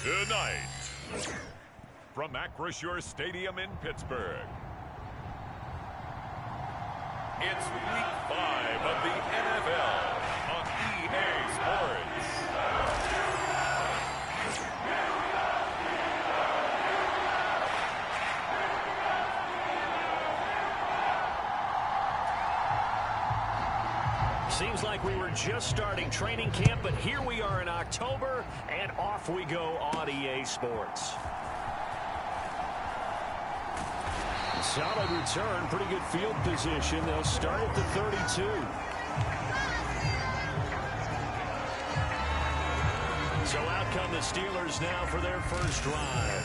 Tonight, from Acrisure Stadium in Pittsburgh, it's Week 5 of the NFL on EA Sports. Seems like we were just starting training camp, but here we are in October, and off we go on EA Sports. Solid return, pretty good field position. They'll start at the 32. So out come the Steelers now for their first drive.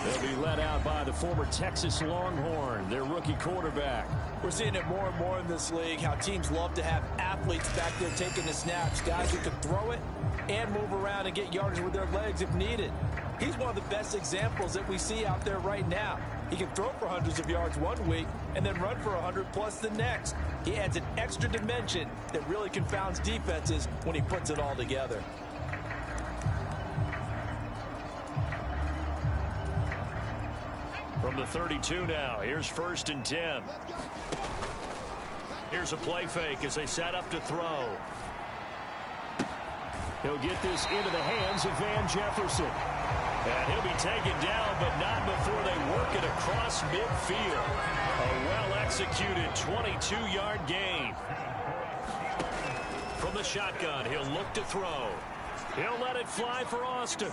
They'll be led out by the former Texas Longhorn, their rookie quarterback. We're seeing it more and more in this league, how teams love to have athletes back there taking the snaps, guys who can throw it and move around and get yardage with their legs if needed. He's one of the best examples that we see out there right now. He can throw for hundreds of yards one week and then run for 100 plus the next. He adds an extra dimension that really confounds defenses when he puts it all together. From the 32 now, here's 1st and 10. Here's a play fake as they set up to throw. He'll get this into the hands of Van Jefferson. And he'll be taken down, but not before they work it across midfield. A well-executed 22-yard gain. From the shotgun, he'll look to throw. He'll let it fly for Austin.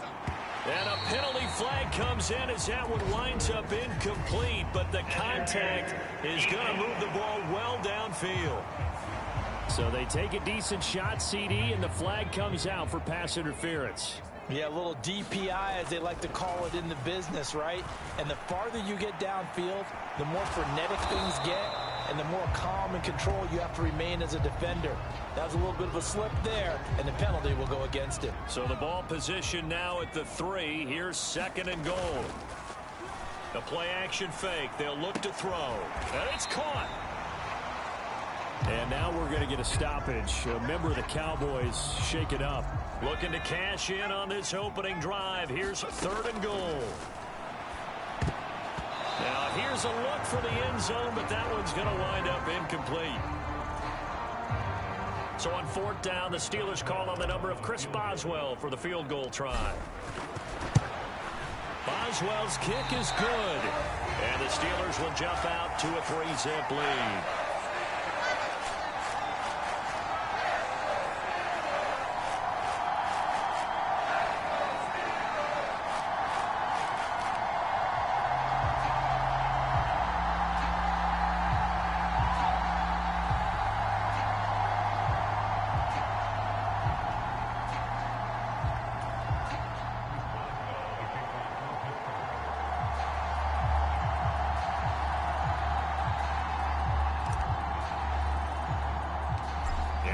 And a penalty flag comes in as that one winds up incomplete, but the contact is going to move the ball well downfield. So they take a decent shot, CD, and the flag comes out for pass interference. Yeah, a little DPI, as they like to call it in the business, right? And the farther you get downfield, the more frenetic things get, and the more calm and control you have to remain as a defender. That was a little bit of a slip there, and the penalty will go against it. So the ball position now at the 3. Here's 2nd and goal. The play action fake. They'll look to throw. And it's caught. And now we're going to get a stoppage. A member of the Cowboys shake it up. Looking to cash in on this opening drive. Here's 3rd and goal. Now here's a look for the end zone, but that one's going to wind up incomplete. So on 4th down, the Steelers call on the number of Chris Boswell for the field goal try. Boswell's kick is good. And the Steelers will jump out to a 3-zip lead.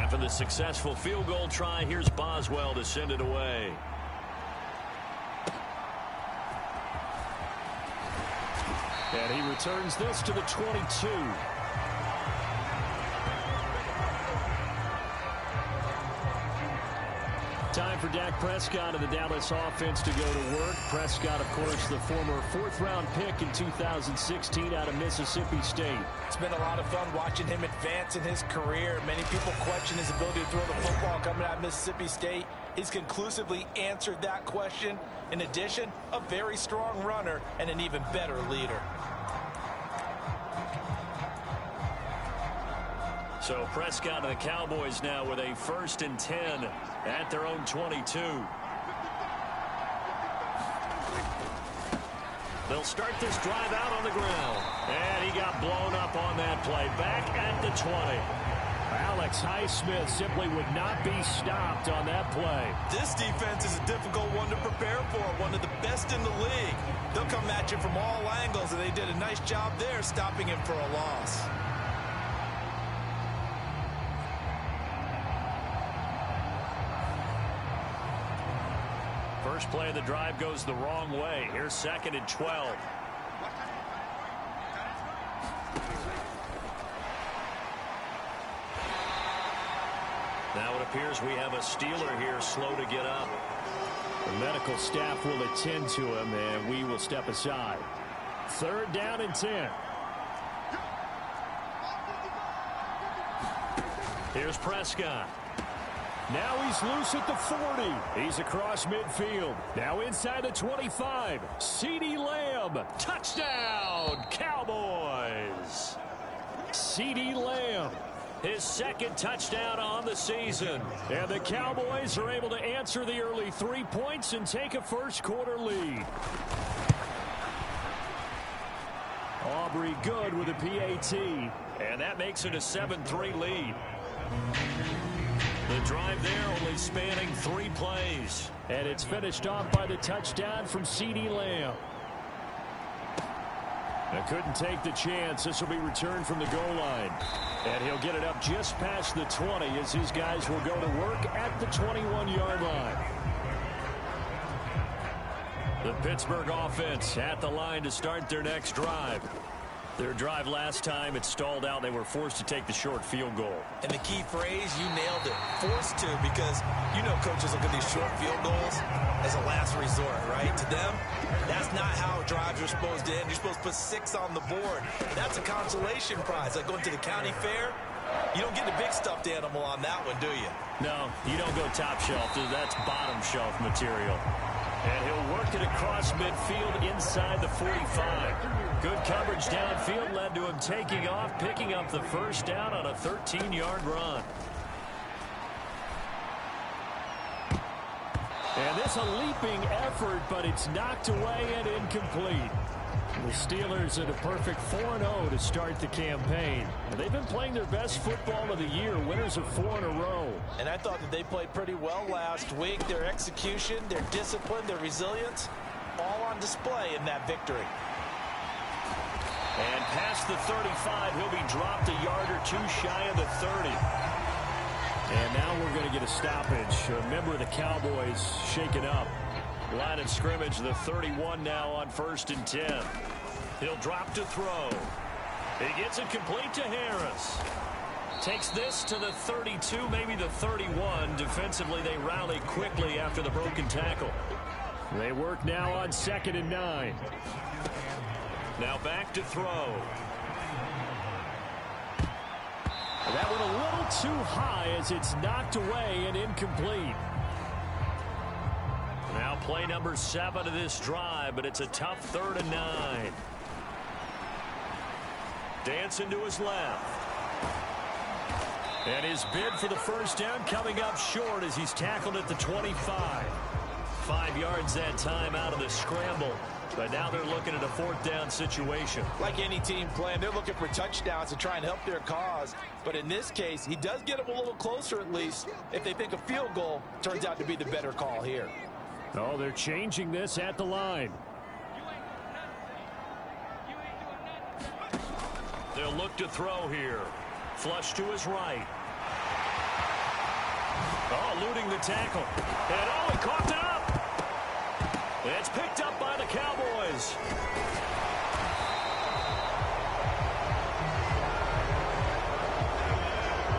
For the successful field goal try, here's Boswell to send it away. And he returns this to the 22. Time for Dak Prescott and the Dallas offense to go to work. Prescott, of course, the former 4th-round pick in 2016 out of Mississippi State. It's been a lot of fun watching him advance in his career. Many people question his ability to throw the football coming out of Mississippi State. He's conclusively answered that question. In addition, a very strong runner and an even better leader. So Prescott and the Cowboys now with a 1st and 10 at their own 22. They'll start this drive out on the ground. And he got blown up on that play. Back at the 20. Alex Highsmith simply would not be stopped on that play. This defense is a difficult one to prepare for. One of the best in the league. They'll come at you from all angles, and they did a nice job there stopping him for a loss. First play of the drive goes the wrong way. Here's 2nd and 12. Now it appears we have a Steeler here slow to get up. The medical staff will attend to him, and we will step aside. 3rd down and 10. Here's Prescott. Now he's loose at the 40. He's across midfield. Now inside the 25. CeeDee Lamb. Touchdown, Cowboys. CeeDee Lamb. His 2nd touchdown on the season. And the Cowboys are able to answer the early 3 points and take a first-quarter lead. Aubrey good with a PAT. And that makes it a 7-3 lead. The drive there only spanning 3 plays. And it's finished off by the touchdown from CeeDee Lamb. They couldn't take the chance. This will be returned from the goal line. And he'll get it up just past the 20 as his guys will go to work at the 21-yard line. The Pittsburgh offense at the line to start their next drive. Their drive last time, it stalled out. They were forced to take the short field goal. And the key phrase, you nailed it. Forced to, because you know coaches look at these short field goals as a last resort, right? To them, that's not how drives are supposed to end. You're supposed to put 6 on the board. That's a consolation prize. Like going to the county fair, you don't get the big stuffed animal on that one, do you? No, you don't go top shelf. That's bottom shelf material. And he'll work it across midfield inside the 45. Good coverage downfield led to him taking off, picking up the first down on a 13-yard run. And this a leaping effort, but it's knocked away and incomplete. The Steelers at a perfect 4-0 to start the campaign. And they've been playing their best football of the year, winners of 4 in a row. And I thought that they played pretty well last week. Their execution, their discipline, their resilience, all on display in that victory. And past the 35, he'll be dropped a yard or 2 shy of the 30. And now we're going to get a stoppage. A member of the Cowboys shaken up. Line of scrimmage, the 31 now on 1st and 10. He'll drop to throw. He gets it complete to Harris. Takes this to the 32, maybe the 31. Defensively, they rally quickly after the broken tackle. They work now on 2nd and 9. Now back to throw. That one a little too high as it's knocked away and incomplete. Now play number 7 of this drive, but it's a tough 3rd and 9. Dancing to his left. And his bid for the first down coming up short as he's tackled at the 25. 5 yards that time out of the scramble. But now they're looking at a 4th down situation. Like any team playing, they're looking for touchdowns to try and help their cause. But in this case, he does get them a little closer at least if they think a field goal turns out to be the better call here. Oh, they're changing this at the line. They'll look to throw here. Flush to his right. Oh, eluding the tackle. And oh, he coughed it up. It's picked up by the Cowboys.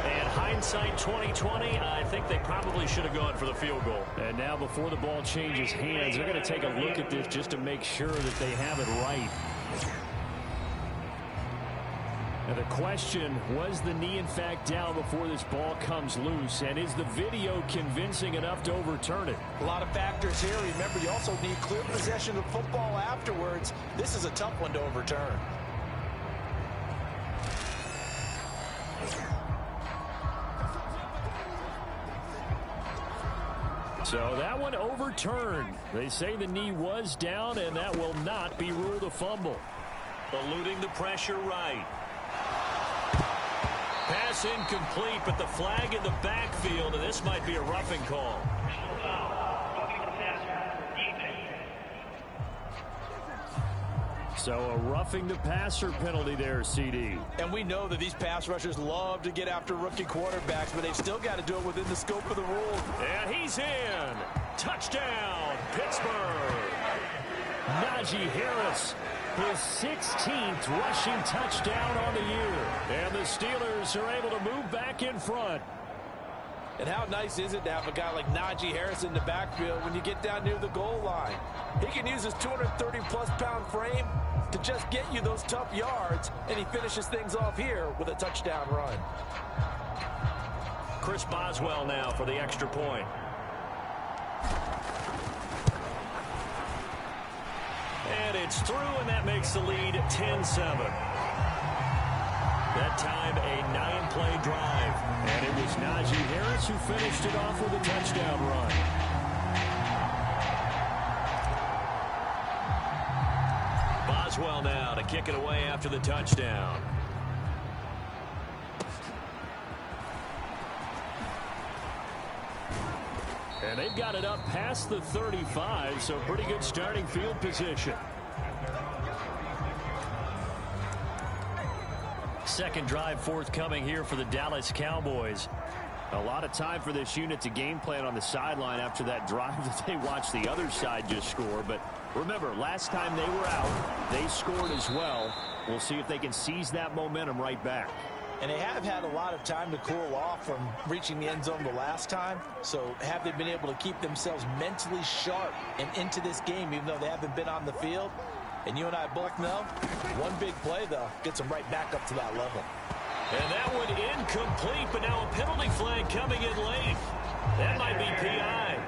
And hindsight 2020, I think they probably should have gone for the field goal. And now before the ball changes hands, they're going to take a look at this just to make sure that they have it right. Now the question, was the knee in fact down before this ball comes loose? And is the video convincing enough to overturn it? A lot of factors here. Remember, you also need clear possession of football afterwards. This is a tough one to overturn. So that one overturned. They say the knee was down, and that will not be ruled a fumble. Eluding the pressure right. Pass incomplete, but the flag in the backfield, and this might be a roughing call. So a roughing the passer penalty there, CD. And we know that these pass rushers love to get after rookie quarterbacks, but they've still got to do it within the scope of the rules. And he's in. Touchdown, Pittsburgh. Najee Harris, his 16th rushing touchdown on the year. And the Steelers are able to move back in front. And how nice is it to have a guy like Najee Harris in the backfield when you get down near the goal line? He can use his 230-plus pound frame to just get you those tough yards, and he finishes things off here with a touchdown run. Chris Boswell now for the extra point. And it's through, and that makes the lead 10-7. That time, a 9-play drive. And it was Najee Harris who finished it off with a touchdown run. Boswell now to kick it away after the touchdown. And they've got it up past the 35, so pretty good starting field position. Second drive forthcoming here for the Dallas Cowboys. A lot of time for this unit to game plan on the sideline after that drive that they watched the other side just score. But remember, last time they were out, they scored as well. We'll see if they can seize that momentum right back. And they have had a lot of time to cool off from reaching the end zone the last time. So have they been able to keep themselves mentally sharp and into this game, even though they haven't been on the field? And you and I both know, one big play, though, gets them right back up to that level. And that one incomplete, but now a penalty flag coming in late. That might be PI.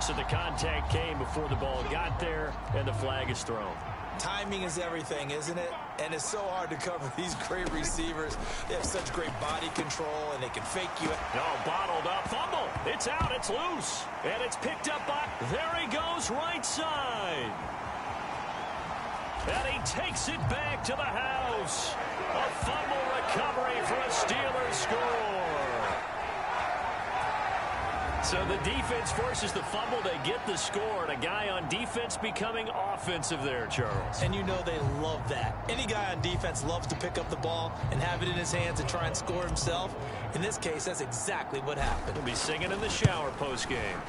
So the contact came before the ball got there, and the flag is thrown. Timing is everything, isn't it? And it's so hard to cover these great receivers. They have such great body control, and they can fake you. No, bottled up. Fumble. It's out. It's loose. And it's picked up by... There he goes, right side. And he takes it back to the house. A fumble recovery for a Steelers score. So the defense forces the fumble. They get the score. And a guy on defense becoming offensive there, Charles. And you know they love that. Any guy on defense loves to pick up the ball and have it in his hands and try and score himself. In this case, that's exactly what happened. He'll be singing in the shower postgame.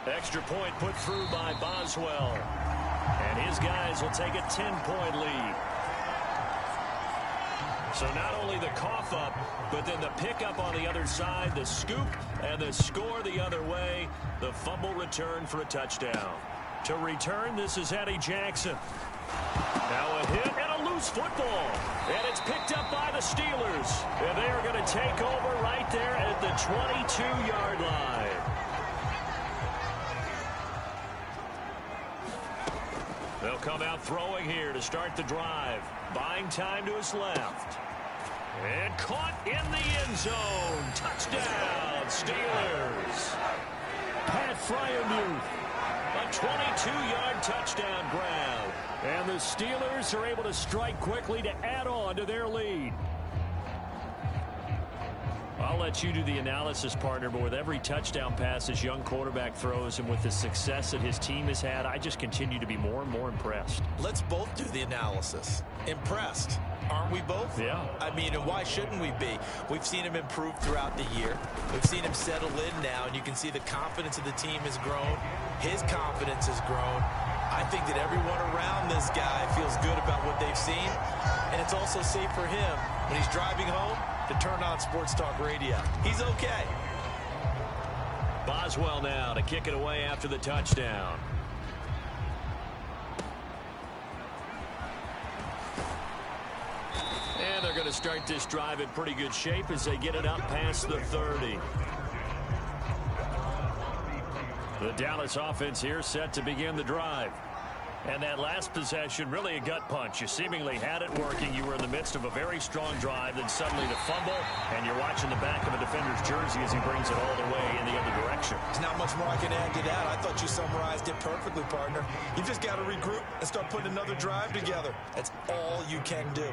Extra point put through by Boswell. And his guys will take a 10-point lead. So not only the cough up, but then the pickup on the other side, the scoop, and the score the other way. The fumble return for a touchdown. To return, this is Eddie Jackson. Now a hit and a loose football. And it's picked up by the Steelers. And they are going to take over right there at the 22-yard line. They'll come out throwing here to start the drive. Buying time to his left. And caught in the end zone. Touchdown, Steelers. Pat Fryermuth. A 22-yard touchdown grab. And the Steelers are able to strike quickly to add on to their lead. I'll let you do the analysis, partner, but with every touchdown pass his young quarterback throws and with the success that his team has had, I just continue to be more and more impressed. Let's both do the analysis. Impressed. Aren't we both? Yeah. I mean, and why shouldn't we be? We've seen him improve throughout the year. We've seen him settle in now, and you can see the confidence of the team has grown. His confidence has grown. I think that everyone around this guy feels good about what they've seen, and it's also safe for him when he's driving home to turn on Sports Talk Radio. He's okay. Boswell now to kick it away after the touchdown. And they're going to start this drive in pretty good shape as they get it up past the 30. The Dallas offense here set to begin the drive. And that last possession, really a gut punch. You seemingly had it working. You were in the midst of a very strong drive. Then suddenly the fumble, and you're watching the back of a defender's jersey as he brings it all the way in the other direction. There's not much more I can add to that. I thought you summarized it perfectly, partner. You just got to regroup and start putting another drive together. That's all you can do.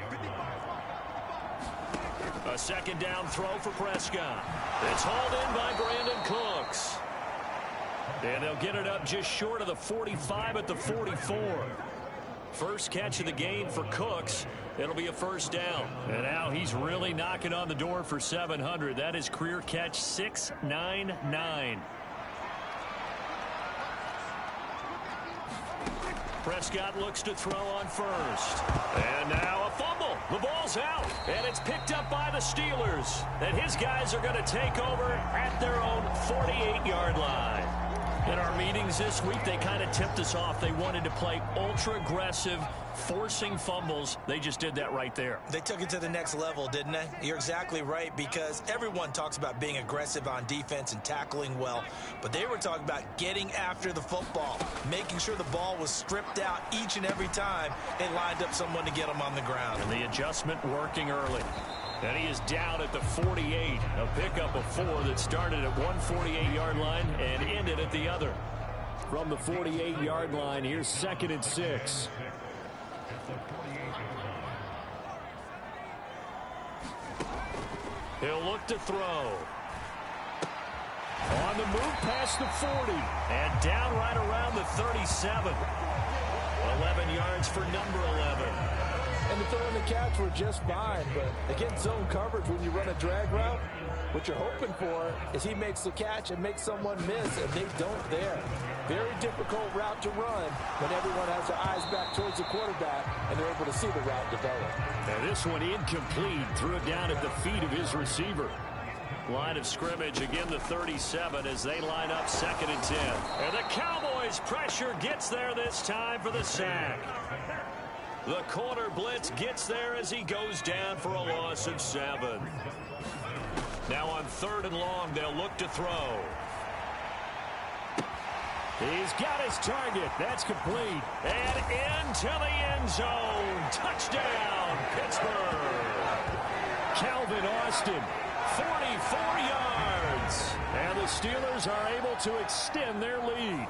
A second down throw for Prescott. It's hauled in by Brandon Cooks. And they'll get it up just short of the 45 at the 44. First catch of the game for Cooks. It'll be a first down. And now he's really knocking on the door for 700. That is career catch 699. Prescott looks to throw on first. And now a fumble. The ball's out, and it's picked up by the Steelers. And his guys are going to take over at their own 48-yard line. In our meetings this week, they kind of tipped us off. They wanted to play ultra-aggressive, forcing fumbles. They just did that right there. They took it to the next level, didn't they? You're exactly right, because everyone talks about being aggressive on defense and tackling well, but they were talking about getting after the football, making sure the ball was stripped out each and every time they lined up someone to get them on the ground. And the adjustment working early. And he is down at the 48. A pickup of 4 that started at one 48-yard line and ended at the other. From the 48-yard line, here's 2nd and 6. He'll look to throw. On the move past the 40. And down right around the 37. 11 yards for number 11. And the throw and the catch were just fine, but against zone coverage when you run a drag route, what you're hoping for is he makes the catch and makes someone miss, and they don't there. Very difficult route to run when everyone has their eyes back towards the quarterback and they're able to see the route develop. And this one incomplete, threw it down at the feet of his receiver. Line of scrimmage, again the 37 as they line up 2nd and 10. And the Cowboys pressure gets there this time for the sack. The corner blitz gets there as he goes down for a loss of 7. Now on 3rd and long, they'll look to throw. He's got his target. That's complete. And into the end zone. Touchdown, Pittsburgh. Calvin Austin, 44 yards. And the Steelers are able to extend their lead.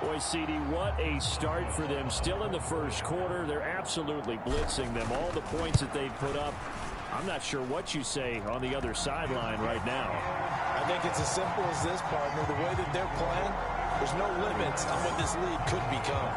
Boy, CD, what a start for them. Still in the first quarter. They're absolutely blitzing them. All the points that they've put up, I'm not sure what you say on the other sideline right now. I think it's as simple as this, partner. The way that they're playing, there's no limits on what this lead could become.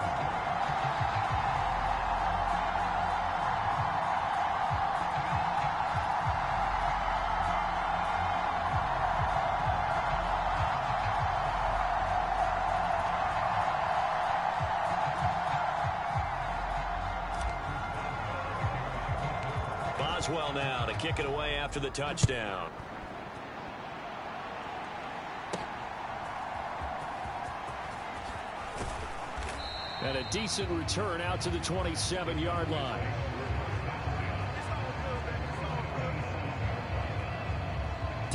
Boswell now to kick it away after the touchdown. And a decent return out to the 27-yard line.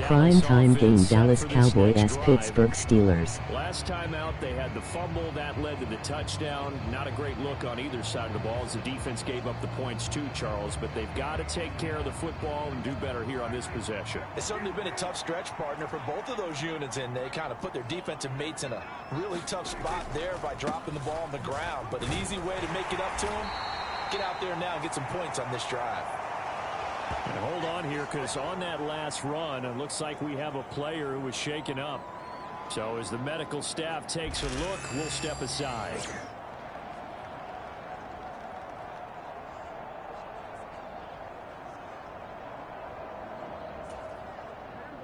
Prime time game, Dallas Cowboys as Pittsburgh Steelers. Last time out, they had the fumble. That led to the touchdown. Not a great look on either side of the ball as the defense gave up the points too, Charles. But they've got to take care of the football and do better here on this possession. It's certainly been a tough stretch, partner, for both of those units, and they kind of put their defensive mates in a really tough spot there by dropping the ball on the ground. But an easy way to make it up to them, get out there now and get some points on this drive. And hold on here, because on that last run, it looks like we have a player who was shaken up. So as the medical staff takes a look, we'll step aside.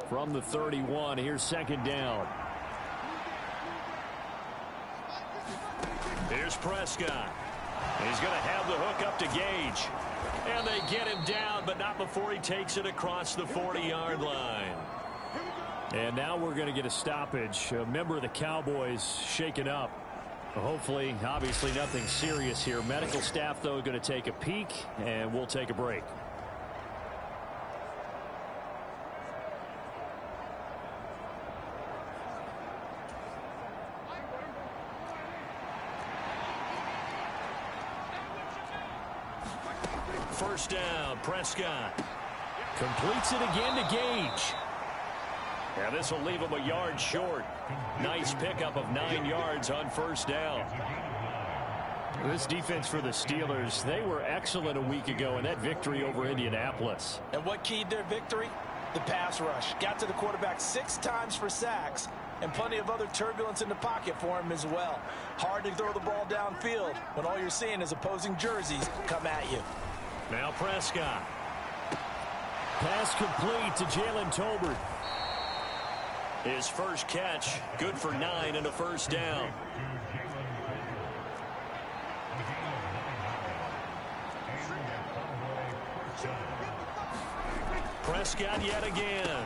From the 31, here's 2nd down. Here's Prescott. He's going to have the hook up to Gage. And they get him down, but not before he takes it across the 40-yard line. And now we're going to get a stoppage. A member of the Cowboys shaken up. Hopefully, obviously nothing serious here. Medical staff, though, going to take a peek, and we'll take a break. First down, Prescott completes it again to Gage. Yeah, this will leave him a yard short. Nice pickup of 9 yards on first down. This defense for the Steelers, they were excellent a week ago in that victory over Indianapolis. And what keyed their victory? The pass rush. Got to the quarterback 6 times for sacks, and plenty of other turbulence in the pocket for him as well. Hard to throw the ball downfield when all you're seeing is opposing jerseys come at you. Now Prescott. Pass complete to Jalen Tolbert. His first catch, good for 9 and a first down. Prescott yet again.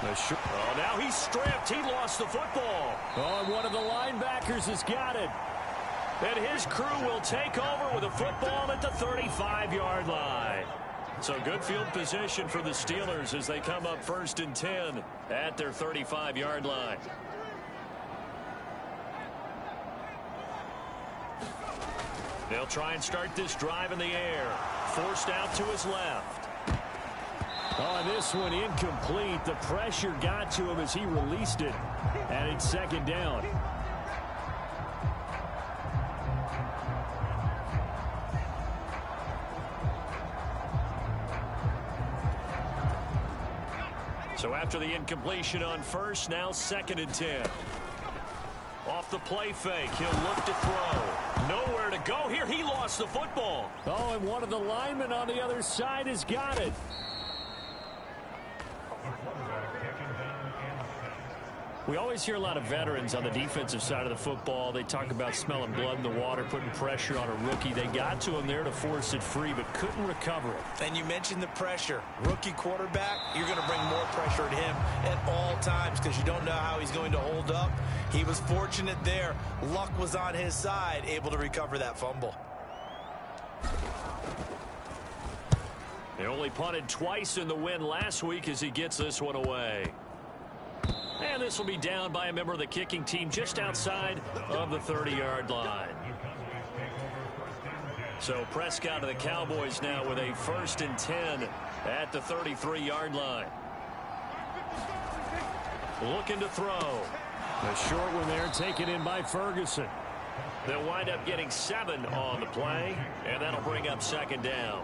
Oh, now he's stripped. He lost the football. Oh, and one of the linebackers has got it. And his crew will take over with a football at the 35-yard line. So good field position for the Steelers as they come up 1st and 10 at their 35-yard line. They'll try and start this drive in the air. Forced out to his left. Oh, this one incomplete. The pressure got to him as he released it. And it's 2nd down. So after the incompletion on 1st, now 2nd and 10. Off the play fake, he'll look to throw. Nowhere to go here. He lost the football. Oh, and one of the linemen on the other side has got it. We always hear a lot of veterans on the defensive side of the football. They talk about smelling blood in the water, putting pressure on a rookie. They got to him there to force it free, but couldn't recover it. And you mentioned the pressure. Rookie quarterback, you're going to bring more pressure at him at all times because you don't know how he's going to hold up. He was fortunate there. Luck was on his side, able to recover that fumble. They only punted twice in the win last week as he gets this one away. And this will be down by a member of the kicking team just outside of the 30-yard line. So Prescott of the Cowboys now with a 1st and 10 at the 33-yard line. Looking to throw. A short one there taken in by Ferguson. They'll wind up getting 7 on the play, and that'll bring up 2nd down.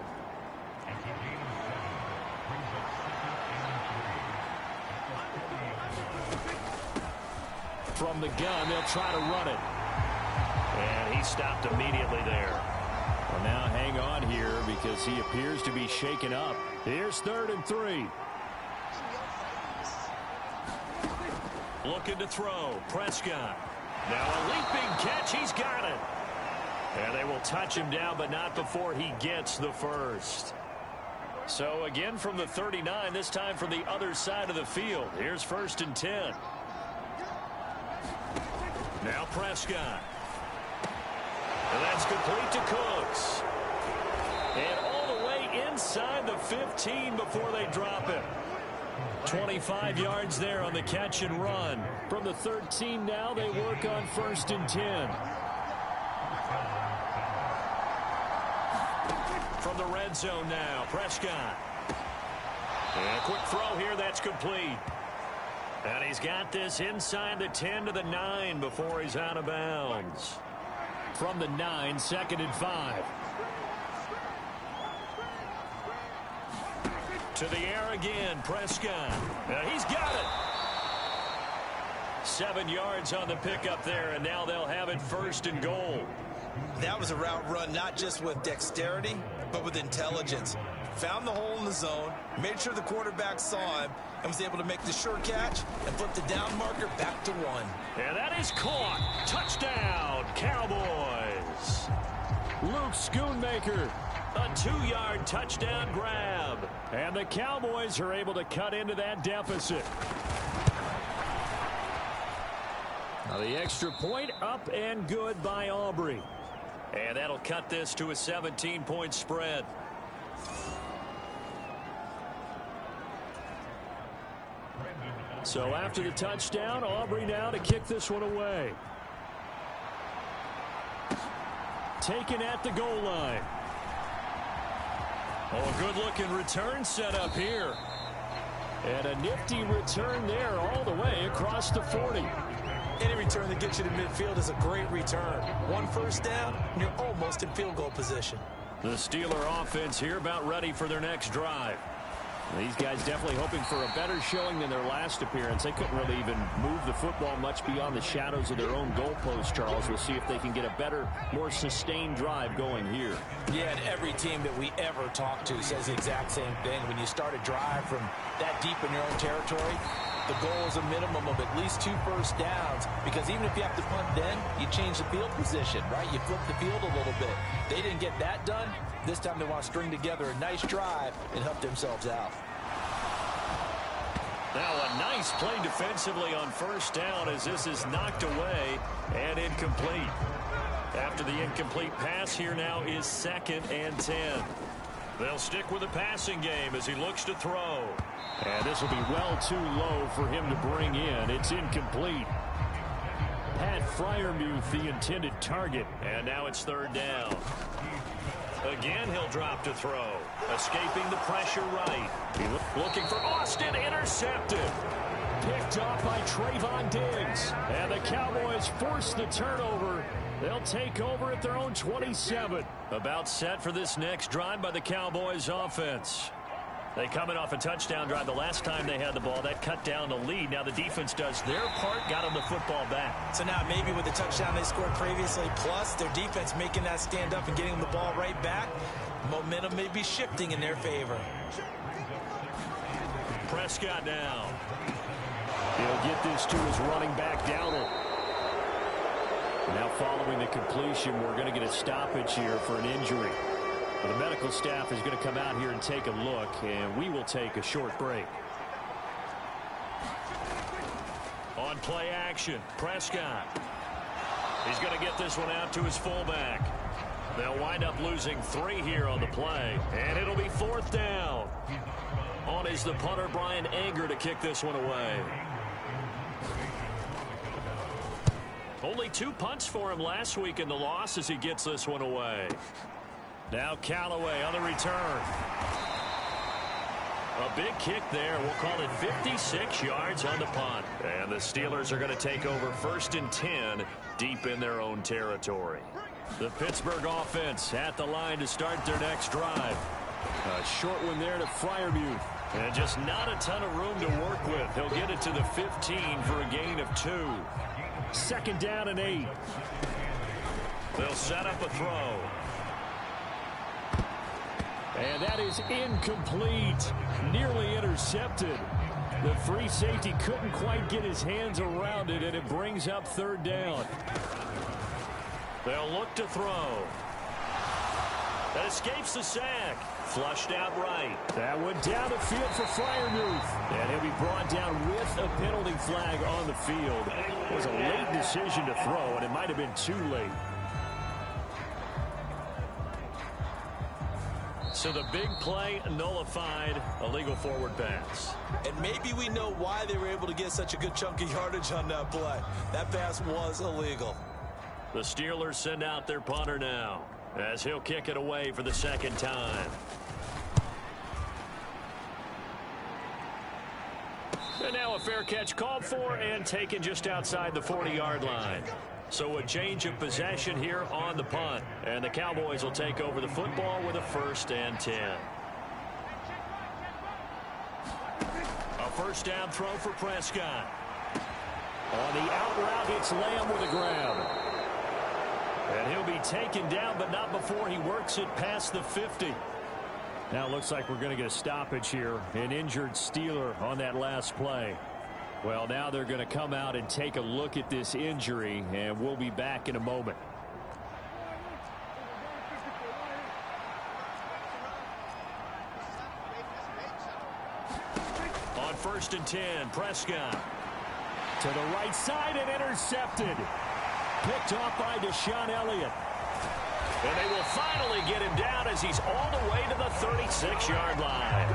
From the gun, they'll try to run it. And he stopped immediately there. Well, now hang on here because he appears to be shaken up. Here's 3rd and 3. Looking to throw. Prescott. Now a leaping catch. He's got it. And they will touch him down, but not before he gets the first. So again from the 39, this time from the other side of the field. Here's 1st and 10. Now Prescott. And that's complete to Cooks. And all the way inside the 15 before they drop him. 25 yards there on the catch and run. From the 13 now, they work on 1st and 10. From the red zone now, Prescott. And a quick throw here, that's complete. And he's got this inside the 10 to the 9 before he's out of bounds. From the 9, 2nd and 5. To the air again, Prescott. And he's got it. 7 yards on the pickup there, and now they'll have it 1st and goal. That was a route run not just with dexterity, but with intelligence. Found the hole in the zone, made sure the quarterback saw him, and was able to make the sure catch and flip the down marker back to 1. And that is caught. Touchdown, Cowboys. Luke Schoonmaker. A 2-yard touchdown grab. And the Cowboys are able to cut into that deficit. Now the extra point up and good by Aubrey. And that'll cut this to a 17-point spread. So after the touchdown, Aubrey now to kick this one away. Taken at the goal line. Oh, a good-looking return set up here. And a nifty return there all the way across the 40. Any return that gets you to midfield is a great return. 1 first down, and you're almost in field goal position. The Steeler offense here about ready for their next drive. These guys definitely hoping for a better showing than their last appearance. They couldn't really even move the football much beyond the shadows of their own goalpost, Charles. We'll see if they can get a better, more sustained drive going here. Yeah, and every team that we ever talk to says the exact same thing. When you start a drive from that deep in your own territory, the goal is a minimum of at least 2 first downs, because even if you have to punt then, you change the field position, right? You flip the field a little bit. They didn't get that done. This time they want to string together a nice drive and help themselves out. Now a nice play defensively on first down as this is knocked away and incomplete. After the incomplete pass, here now is 2nd and 10. They'll stick with the passing game as he looks to throw. And this will be well too low for him to bring in. It's incomplete. Pat Freiermuth, the intended target. And now it's 3rd down. Again, he'll drop to throw. Escaping the pressure right. Looking for Austin. Intercepted. Picked off by Trayvon Diggs. And the Cowboys force the turnover. They'll take over at their own 27. About set for this next drive by the Cowboys offense. They coming off a touchdown drive the last time they had the ball. That cut down the lead. Now the defense does their part, got them the football back. So now maybe with the touchdown they scored previously, plus their defense making that stand up and getting them the ball right back, momentum may be shifting in their favor. Prescott now. He'll get this to his running back Dowdle. Now following the completion, we're going to get a stoppage here for an injury. The medical staff is going to come out here and take a look, and we will take a short break. On play action, Prescott. He's going to get this one out to his fullback. They'll wind up losing 3 here on the play, and it'll be 4th down. On is the punter, Brian Anger, to kick this one away. Only 2 punts for him last week in the loss as he gets this one away. Now Callaway on the return. A big kick there. We'll call it 56 yards on the punt. And the Steelers are going to take over 1st and 10 deep in their own territory. The Pittsburgh offense at the line to start their next drive. A short one there to Freiermuth. And just not a ton of room to work with. He'll get it to the 15 for a gain of 2. 2nd down and 8. They'll set up a throw. And that is incomplete. Nearly intercepted. The free safety couldn't quite get his hands around it, and it brings up 3rd down. They'll look to throw. That escapes the sack. Flushed out right. That went down the field for Freiermuth. And he'll be brought down with a penalty flag on the field. It was a late decision to throw, and it might have been too late. So the big play nullified, a legal forward pass. And maybe we know why they were able to get such a good chunk of yardage on that play. That pass was illegal. The Steelers send out their punter now as he'll kick it away for the 2nd time. And now a fair catch called for and taken just outside the 40-yard line. So a change of possession here on the punt. And the Cowboys will take over the football with a 1st and 10. A 1st down throw for Prescott. On the out route, it's Lamb with a grab. And he'll be taken down, but not before he works it past the 50. Now it looks like we're going to get a stoppage here. An injured Steeler on that last play. Well, now they're going to come out and take a look at this injury, and we'll be back in a moment. On 1st and 10, Prescott. To the right side and intercepted. Picked off by Deshaun Elliott. And they will finally get him down as he's all the way to the 36-yard line.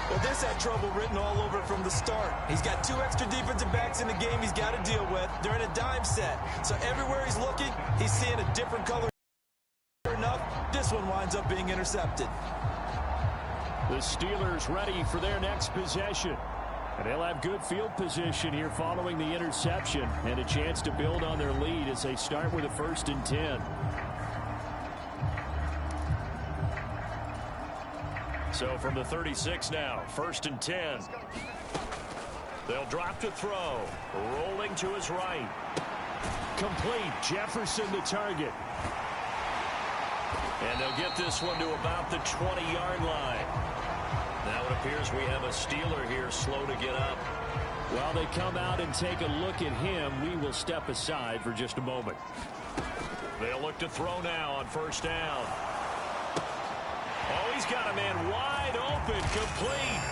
Well, this had trouble written all over from the start. He's got 2 extra defensive backs in the game he's got to deal with. They're in a dime set. So everywhere he's looking, he's seeing a different color. Sure enough, this one winds up being intercepted. The Steelers ready for their next possession. And they'll have good field position here following the interception and a chance to build on their lead as they start with a 1st and 10. So from the 36 now, 1st and 10. They'll drop to throw. Rolling to his right. Complete. Jefferson the target. And they'll get this one to about the 20-yard line. Now it appears we have a Steeler here slow to get up. While they come out and take a look at him, we will step aside for just a moment. They'll look to throw now on 1st down. Oh, he's got a man wide open, complete.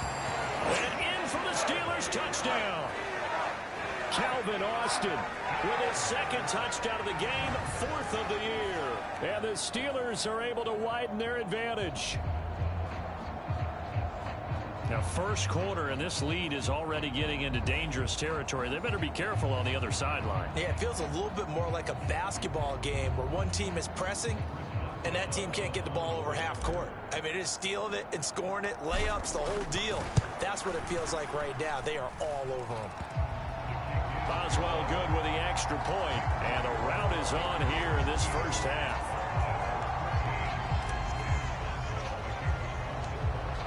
And in for the Steelers. Touchdown. Calvin Austin with his second touchdown of the game, 4th of the year. And the Steelers are able to widen their advantage. Now, first quarter, and this lead is already getting into dangerous territory. They better be careful on the other sideline. Yeah, it feels a little bit more like a basketball game where one team is pressing and that team can't get the ball over half court. I mean, it is stealing it and scoring it, layups, the whole deal. That's what it feels like right now. They are all over them. Boswell good with the extra point, and a rout is on here in this first half.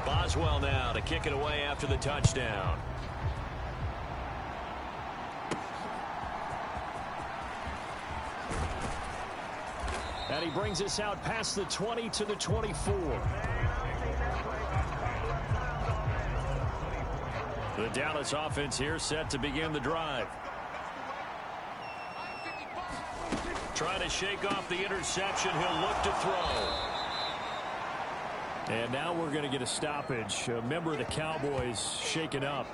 Boswell now to kick it away after the touchdown. And he brings us out past the 20 to the 24. The Dallas offense here set to begin the drive. Trying to shake off the interception. He'll look to throw. And now we're going to get a stoppage. A member of the Cowboys shaken up.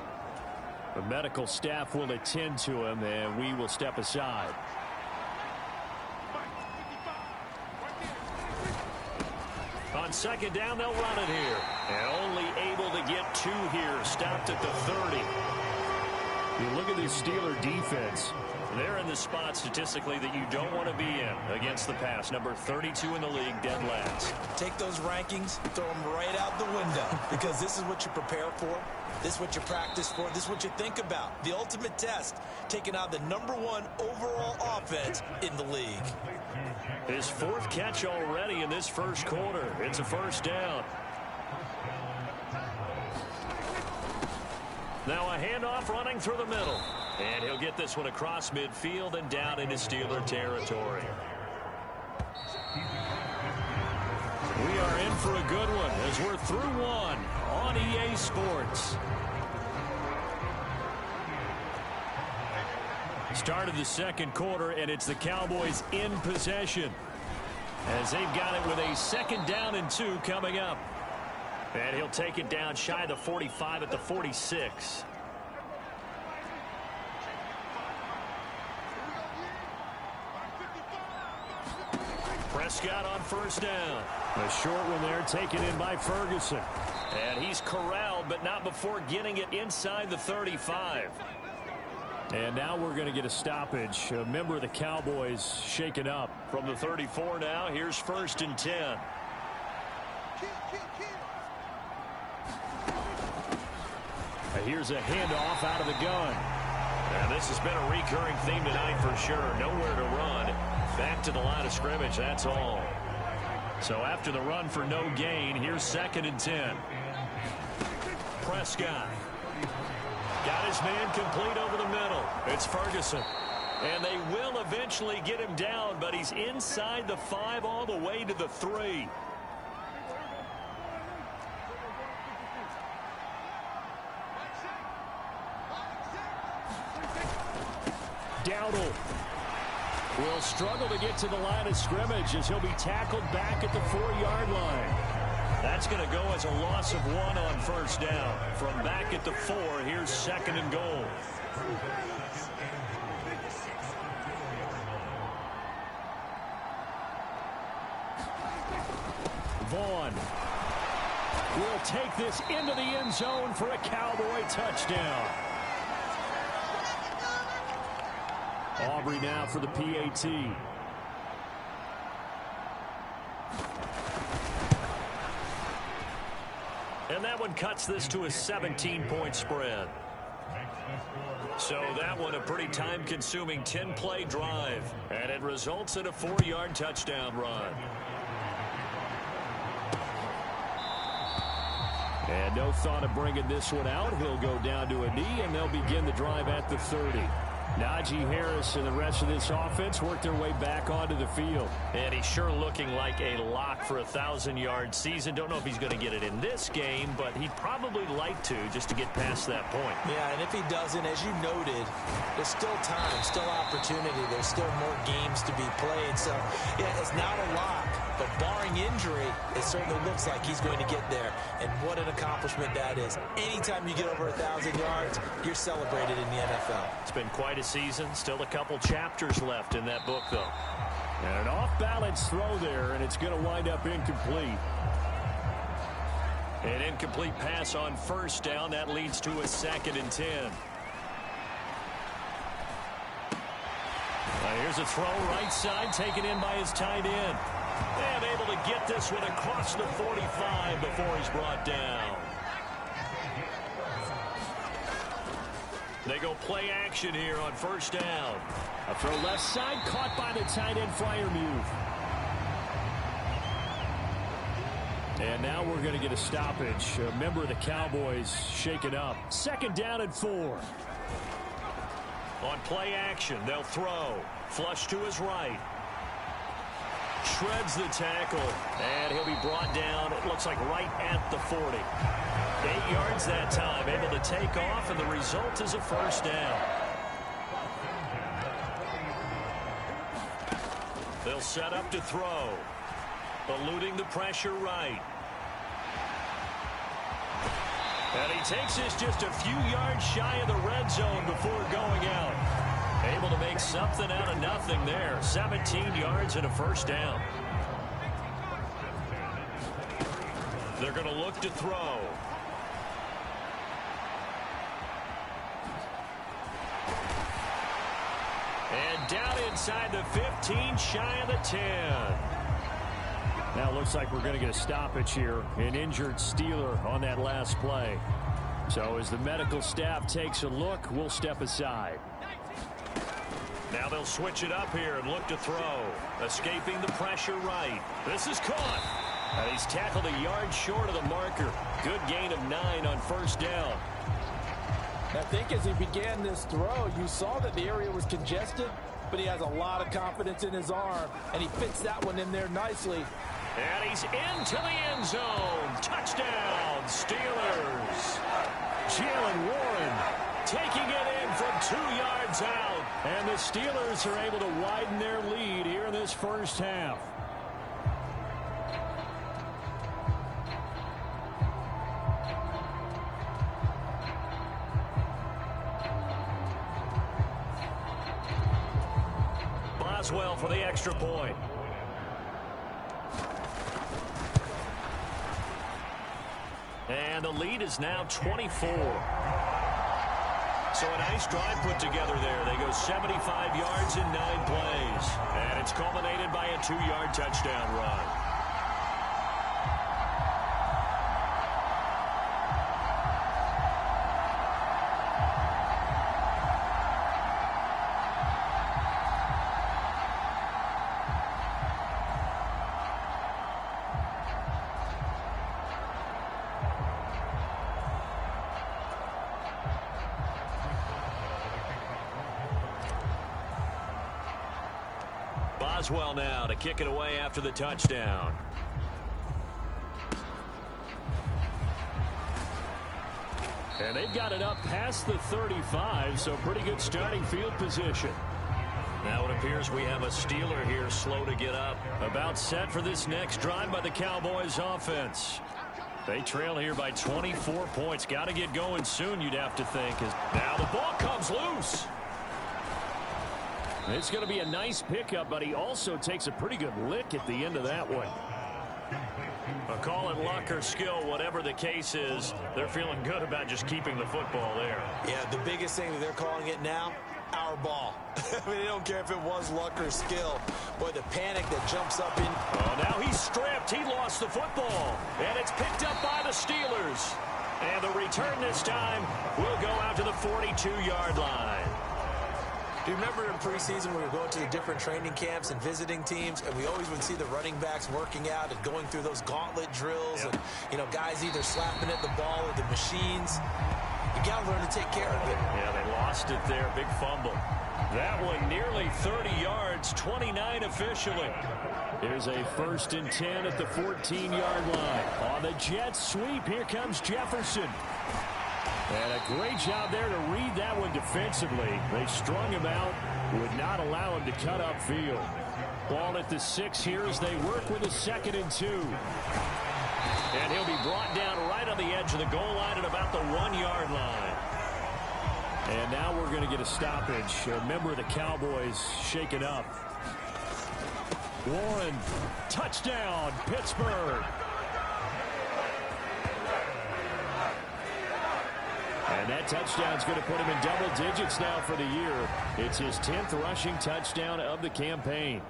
The medical staff will attend to him, and we will step aside. On second down, they'll run it here. And only able to get 2 here. Stopped at the 30. You look at this Steeler defense. They're in the spot statistically that you don't want to be in against the pass. Number 32 in the league, dead last. Take those rankings, throw them right out the window, because this is what you prepare for. This is what you practice for. This is what you think about. The ultimate test, taking on the #1 overall offense in the league. His 4th catch already in this first quarter. It's a first down. Now a handoff running through the middle. And he'll get this one across midfield and down into Steeler territory. We are in for a good one as we're through one on EA Sports. Start of the second quarter, and it's the Cowboys in possession as they've got it with a 2nd down and 2 coming up. And he'll take it down shy of the 45 at the 46. Prescott on first down. A short one there taken in by Ferguson. And he's corralled, but not before getting it inside the 35. And now we're going to get a stoppage. A member of the Cowboys shaken up. From the 34 now, here's 1st and 10. Here's a handoff out of the gun. And this has been a recurring theme tonight for sure. Nowhere to run. Back to the line of scrimmage, that's all. So after the run for no gain, here's 2nd and 10. Prescott. Got his man complete over the middle. It's Ferguson. And they will eventually get him down, but he's inside the 5 all the way to the 3. Dowdle will struggle to get to the line of scrimmage as he'll be tackled back at the 4-yard line. That's going to go as a loss of 1 on first down. From back at the 4, here's 2nd and goal. Vaughn will take this into the end zone for a Cowboy touchdown. Aubrey now for the PAT. And that one cuts this to a 17-point spread. So that one a pretty time-consuming 10-play drive. And it results in a 4-yard touchdown run. And no thought of bringing this one out. He'll go down to a knee, and they'll begin the drive at the 30. Najee Harris and the rest of this offense work their way back onto the field. And he's sure looking like a lock for a 1,000-yard season. Don't know if he's going to get it in this game, but he'd probably like to just to get past that point. Yeah, and if he doesn't, as you noted, there's still time, still opportunity. There's still more games to be played. So, yeah, it's not a lock, but barring injury, it certainly looks like he's going to get there. And what an accomplishment that is. Anytime you get over 1,000 yards, you're celebrated in the NFL. It's been quite a season. Still a couple chapters left in that book, though. And an off-balance throw there, and it's going to wind up incomplete. An incomplete pass on first down. That leads to a 2nd and 10. Here's a throw right side, taken in by his tight end. And able to get this one across the 45 before he's brought down. They go play action here on first down. A throw left side, caught by the tight end Freiermuth. And now we're going to get a stoppage. A member of the Cowboys shaken up. 2nd down and 4. On play action, they'll throw. Flush to his right. Shreds the tackle. And he'll be brought down, it looks like right at the 40. 8 yards that time, able to take off, and the result is a first down. They'll set up to throw. Eluding the pressure right. And he takes this just a few yards shy of the red zone before going out. Able to make something out of nothing there. 17 yards and a first down. They're going to look to throw. And down inside the 15, shy of the 10. Now it looks like we're going to get a stoppage here. An injured Steeler on that last play. So as the medical staff takes a look, we'll step aside. Now they'll switch it up here and look to throw. Escaping the pressure right. This is caught. And he's tackled a yard short of the marker. Good gain of 9 on first down. I think as he began this throw, you saw that the area was congested, but he has a lot of confidence in his arm, and he fits that one in there nicely. And he's into the end zone. Touchdown, Steelers. Jalen Warren taking it in from 2 yards out. And the Steelers are able to widen their lead here in this first half. Boswell for the extra point. And the lead is now 24. So a nice drive put together there. They go 75 yards in 9 plays. And it's culminated by a 2-yard touchdown run. Boswell now to kick it away after the touchdown. And they've got it up past the 35, so pretty good starting field position. Now it appears we have a Steeler here slow to get up. About set for this next drive by the Cowboys offense. They trail here by 24 points. Got to get going soon, you'd have to think. Now the ball comes loose. It's going to be a nice pickup, but he also takes a pretty good lick at the end of that one. Call it luck or skill, whatever the case is, they're feeling good about just keeping the football there. Yeah, the biggest thing that they're calling it now, our ball. I mean, they don't care if it was luck or skill. Boy, the panic that jumps up in. Oh, now he's stripped. He lost the football. And it's picked up by the Steelers. And the return this time will go out to the 42-yard line. Do you remember in preseason we were going to the different training camps and visiting teams, and we always would see the running backs working out and going through those gauntlet drills, and, you know, guys either slapping at the ball or the machines. You got to learn to take care of it. Yeah, they lost it there. Big fumble. That one nearly 30 yards, 29 officially. Here's a 1st and 10 at the 14-yard line. On the jet sweep, here comes Jefferson. And a great job there to read that one defensively. They strung him out, would not allow him to cut upfield. Ball at the 6 here as they work with a 2nd and 2. And he'll be brought down right on the edge of the goal line at about the 1-yard line. And now we're going to get a stoppage. A member of the Cowboys shaken up. Warren, touchdown, Pittsburgh. And that touchdown's going to put him in double digits now for the year. It's his 10th rushing touchdown of the campaign.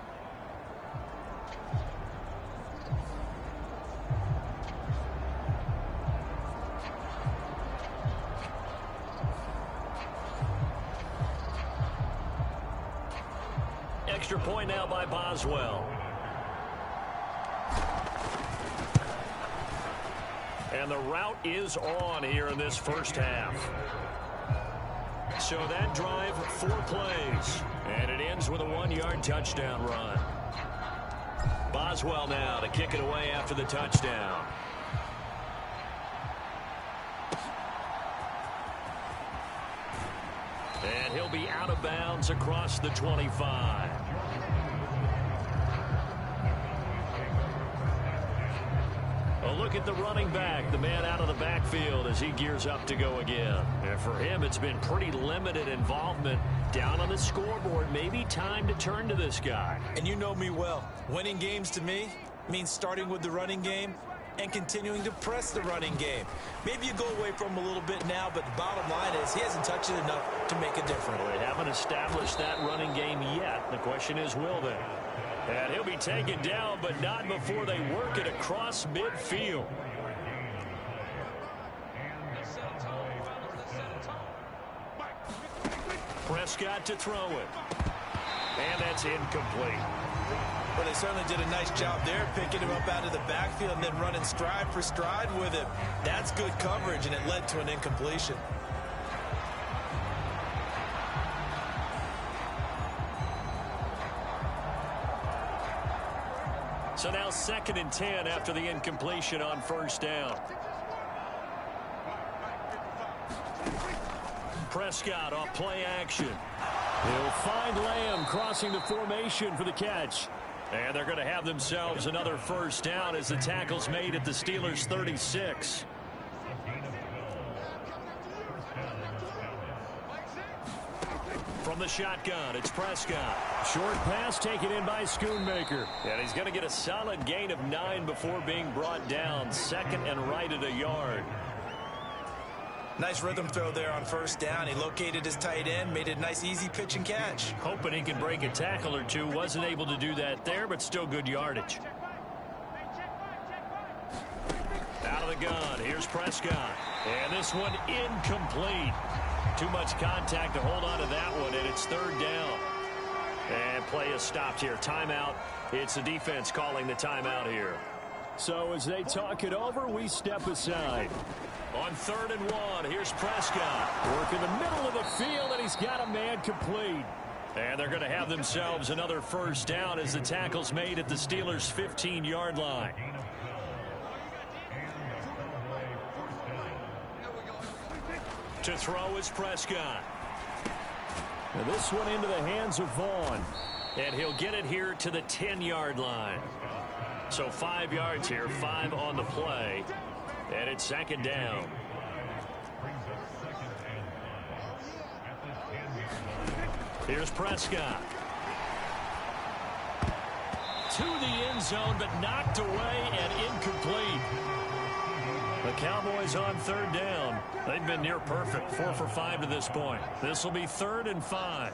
Extra point now by Boswell. And the route is on here in this first half. So that drive, 4 plays. And it ends with a 1-yard touchdown run. Boswell now to kick it away after the touchdown. And he'll be out of bounds across the 25. A look at the running back, the man out of the backfield as he gears up to go again. And for him, it's been pretty limited involvement down on the scoreboard. Maybe time to turn to this guy. And you know me well. Winning games to me means starting with the running game and continuing to press the running game. Maybe you go away from him a little bit now, but the bottom line is he hasn't touched it enough to make a difference. Well, they haven't established that running game yet. The question is, will they? And he'll be taken down, but not before they work it across midfield. Prescott to throw it. And that's incomplete. Well, they certainly did a nice job there, picking him up out of the backfield and then running stride for stride with him. That's good coverage, and it led to an incompletion. So now 2nd and 10 after the incompletion on first down. Prescott off play action. He'll find Lamb crossing the formation for the catch. And they're going to have themselves another first down as the tackle's made at the Steelers' 36. From the shotgun, it's Prescott. Short pass taken in by Schoonmaker. And he's going to get a solid gain of 9 before being brought down. 2nd and right at a yard. Nice rhythm throw there on first down. He located his tight end, made it a nice easy pitch and catch. Hoping he can break a tackle or two. Wasn't able to do that there, but still good yardage. Out of the gun, here's Prescott. And this one incomplete. Too much contact to hold on to that one, and it's 3rd down. And play is stopped here. Timeout. It's the defense calling the timeout here. So as they talk it over, we step aside. On 3rd and 1, here's Prescott. Work in the middle of the field, and he's got a man complete. And they're going to have themselves another first down as the tackle's made at the Steelers' 15-yard line. To throw is Prescott. Now this one into the hands of Vaughn. And he'll get it here to the 10-yard line. So 5 yards here, 5 on the play. And it's 2nd down. Here's Prescott. To the end zone, but knocked away and incomplete. The Cowboys on 3rd down. They've been near perfect, 4 for 5 to this point. This will be 3rd and 5.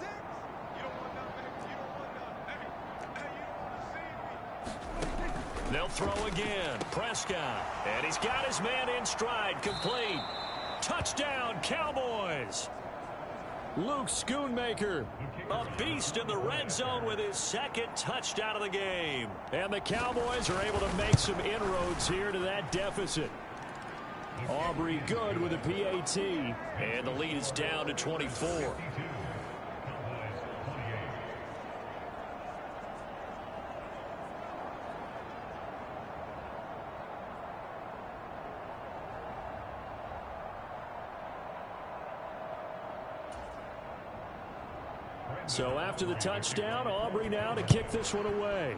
They'll throw again. Prescott. And he's got his man in stride. Complete. Touchdown, Cowboys. Luke Schoonmaker, a beast in the red zone with his 2nd touchdown of the game. And the Cowboys are able to make some inroads here to that deficit. Aubrey good with a PAT. And the lead is down to 24. So after the touchdown, Aubrey now to kick this one away.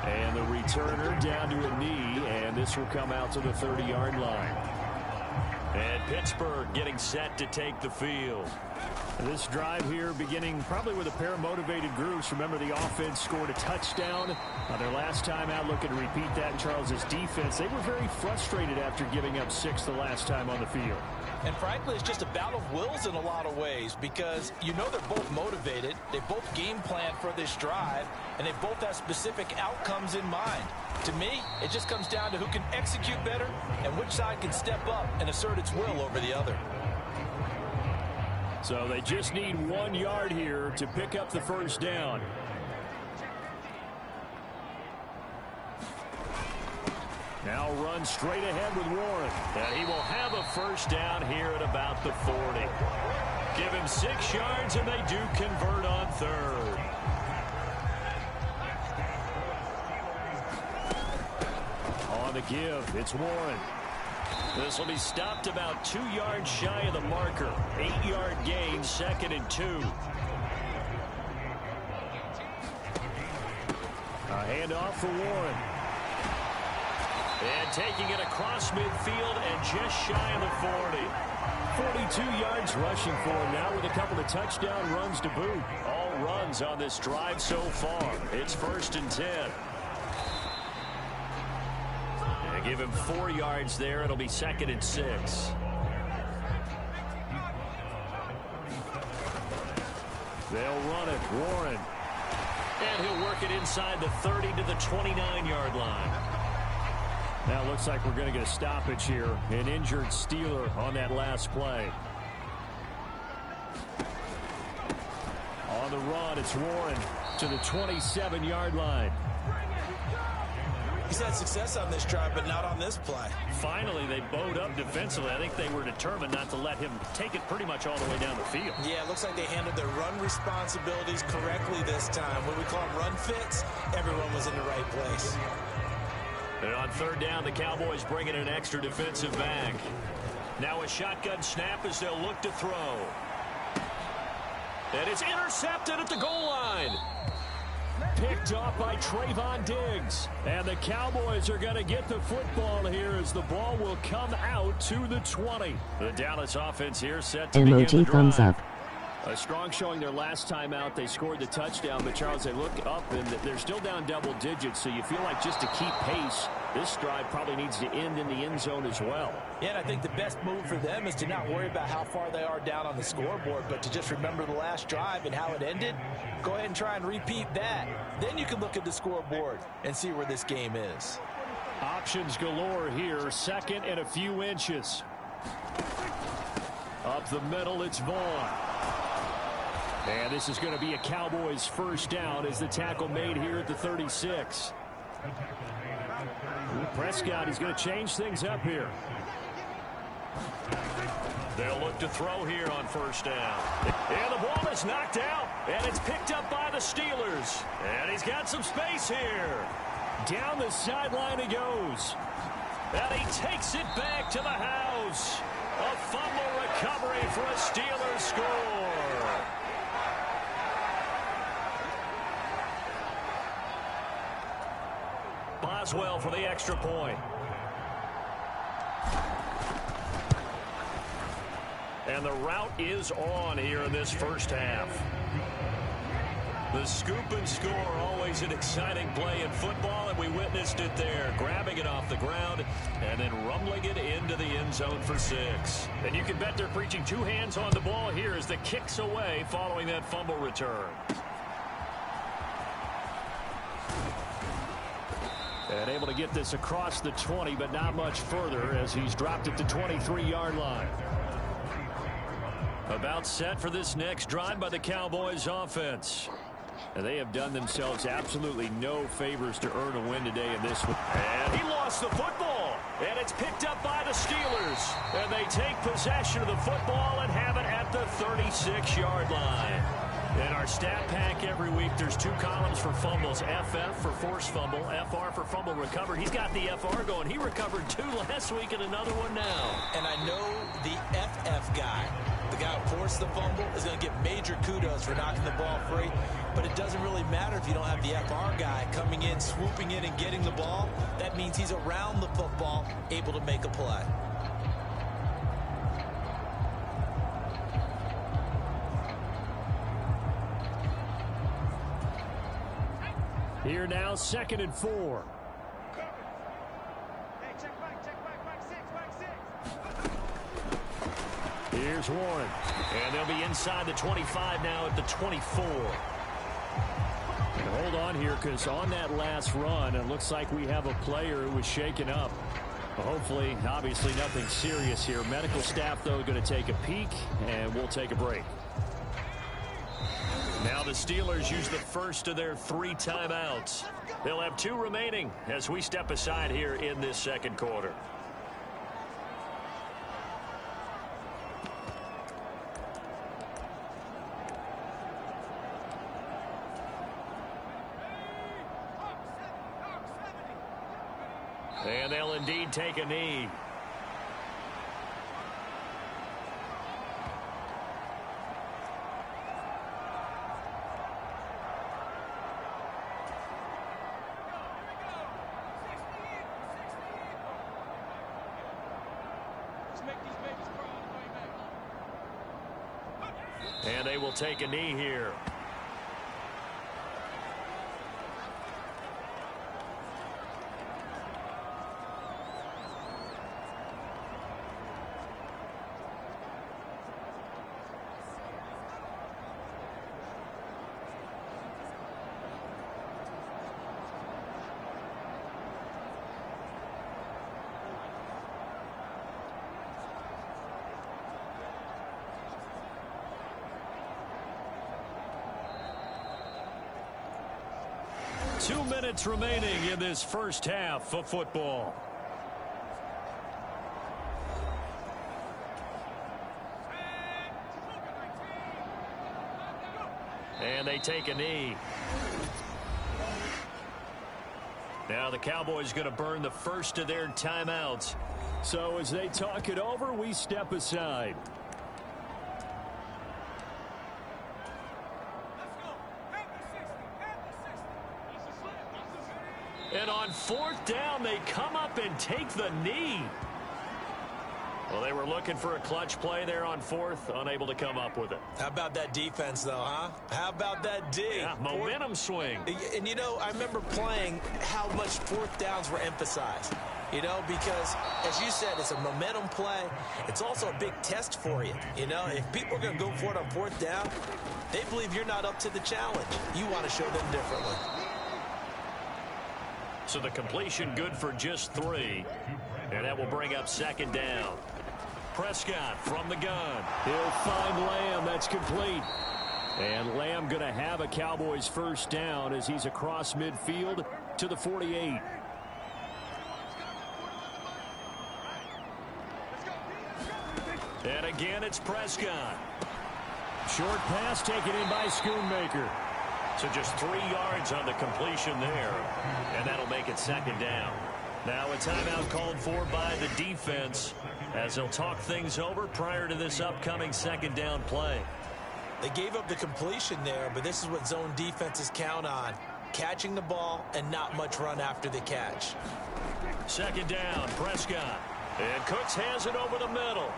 And the returner down to a knee, and this will come out to the 30-yard line. And Pittsburgh getting set to take the field. This drive here beginning probably with a pair of motivated groups. Remember, the offense scored a touchdown their last time out, looking to repeat that in Charles's defense. They were very frustrated after giving up 6 the last time on the field. And frankly, it's just a battle of wills in a lot of ways, because you know they're both motivated. They both game plan for this drive, and they both have specific outcomes in mind. To me, it just comes down to who can execute better and which side can step up and assert its will over the other. So they just need 1 yard here to pick up the first down. Now run straight ahead with Warren. And he will have a first down here at about the 40. Give him 6 yards, and they do convert on third. On the give, it's Warren. This will be stopped about 2 yards shy of the marker. 8-yard gain, 2nd and 2. A handoff for Warren. And taking it across midfield and just shy of the 40. 42 yards rushing for him now with a couple of touchdown runs to boot. All runs on this drive so far. It's 1st and 10. And give him 4 yards there. It'll be 2nd and 6. They'll run it. Warren. And he'll work it inside the 30 to the 29-yard line. Now it looks like we're going to get a stoppage here. An injured Steeler on that last play. On the run, it's Warren to the 27-yard line. He's had success on this drive, but not on this play. Finally, they bowed up defensively. I think they were determined not to let him take it pretty much all the way down the field. Yeah, it looks like they handled their run responsibilities correctly this time. When we call them run fits, everyone was in the right place. And on third down, the Cowboys bring in an extra defensive back. Now a shotgun snap as they'll look to throw. And it's intercepted at the goal line. Picked off by Trayvon Diggs. And the Cowboys are going to get the football here as the ball will come out to the 20. The Dallas offense here set to begin the drive. Thumbs up. A strong showing their last time out. They scored the touchdown, but Charles, they look up and they're still down double digits, so you feel like just to keep pace, this drive probably needs to end in the end zone as well. Yeah, and I think the best move for them is to not worry about how far they are down on the scoreboard, but to just remember the last drive and how it ended. Go ahead and try and repeat that. Then you can look at the scoreboard and see where this game is. Options galore here. 2nd and a few inches. Up the middle, it's Vaughn. And this is going to be a Cowboys first down as the tackle made here at the 36. Prescott is going to change things up here. They'll look to throw here on first down. And the ball is knocked out. And it's picked up by the Steelers. And he's got some space here. Down the sideline he goes. And he takes it back to the house. A fumble recovery for a Steelers score. Boswell for the extra point. And the route is on here in this first half. The scoop and score, always an exciting play in football, and we witnessed it there. Grabbing it off the ground and then rumbling it into the end zone for 6. And you can bet they're preaching 2 hands on the ball here as the kick's away following that fumble return. And able to get this across the 20, but not much further as he's dropped it to 23-yard line. About set for this next drive by the Cowboys offense. And they have done themselves absolutely no favors to earn a win today in this one. And he lost the football. And it's picked up by the Steelers. And they take possession of the football and have it at the 36-yard line. In our stat pack every week, there's 2 columns for fumbles. FF for forced fumble, FR for fumble recovered. He's got the FR going. He recovered 2 last week and another one now. And I know the FF guy, the guy who forced the fumble, is going to get major kudos for knocking the ball free. But it doesn't really matter if you don't have the FR guy coming in, swooping in, and getting the ball. That means he's around the football, able to make a play. Here now, 2nd and 4. Here's Warren. And they'll be inside the 25 now at the 24. Hold on here, because on that last run, it looks like we have a player who was shaken up. Hopefully, obviously nothing serious here. Medical staff, though, going to take a peek, and we'll take a break. Now the Steelers use the first of their 3 timeouts. They'll have 2 remaining as we step aside here in this second quarter. And they'll indeed take a knee. And they will take a knee here. Two minutes remaining in this first half of football. And they take a knee. Now the Cowboys going to burn the first of their timeouts. So as they talk it over, we step aside. And on 4th down, they come up and take the knee. Well, they were looking for a clutch play there on 4th, unable to come up with it. How about that defense, though, huh? How about that D? Yeah, momentum swing. And, you know, I remember playing how much 4th downs were emphasized. You know, because, as you said, it's a momentum play. It's also a big test for you. You know, if people are going to go for it on 4th down, they believe you're not up to the challenge. You want to show them differently. So the completion good for just 3. And that will bring up 2nd down. Prescott from the gun. He'll find Lamb. That's complete. And Lamb going to have a Cowboys first down as he's across midfield to the 48. And again, it's Prescott. Short pass taken in by Schoonmaker. So just 3 yards on the completion there. And that'll make it 2nd down. Now a timeout called for by the defense as they'll talk things over prior to this upcoming 2nd down play. They gave up the completion there, but this is what zone defenses count on. Catching the ball and not much run after the catch. 2nd down, Prescott. And Cooks has it over the middle.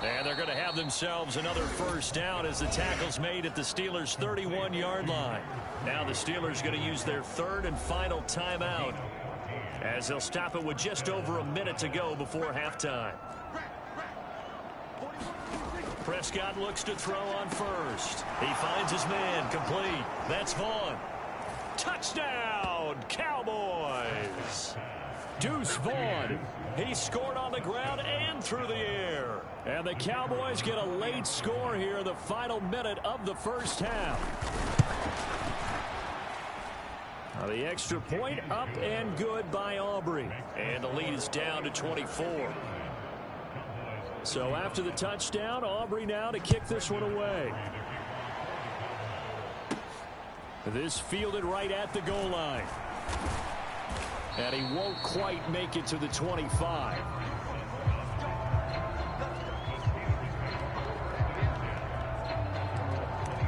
And they're going to have themselves another first down as the tackle's made at the Steelers' 31-yard line. Now the Steelers going to use their 3rd and final timeout as they'll stop it with just over a minute to go before halftime. Prescott looks to throw on first. He finds his man, complete. That's Vaughn. Touchdown, Cowboys! Deuce Vaughn. He scored on the ground and through the air. And the Cowboys get a late score here in the final minute of the first half. Now the extra point up and good by Aubrey. And the lead is down to 24. So after the touchdown, Aubrey now to kick this one away. This fielded right at the goal line. And he won't quite make it to the 25.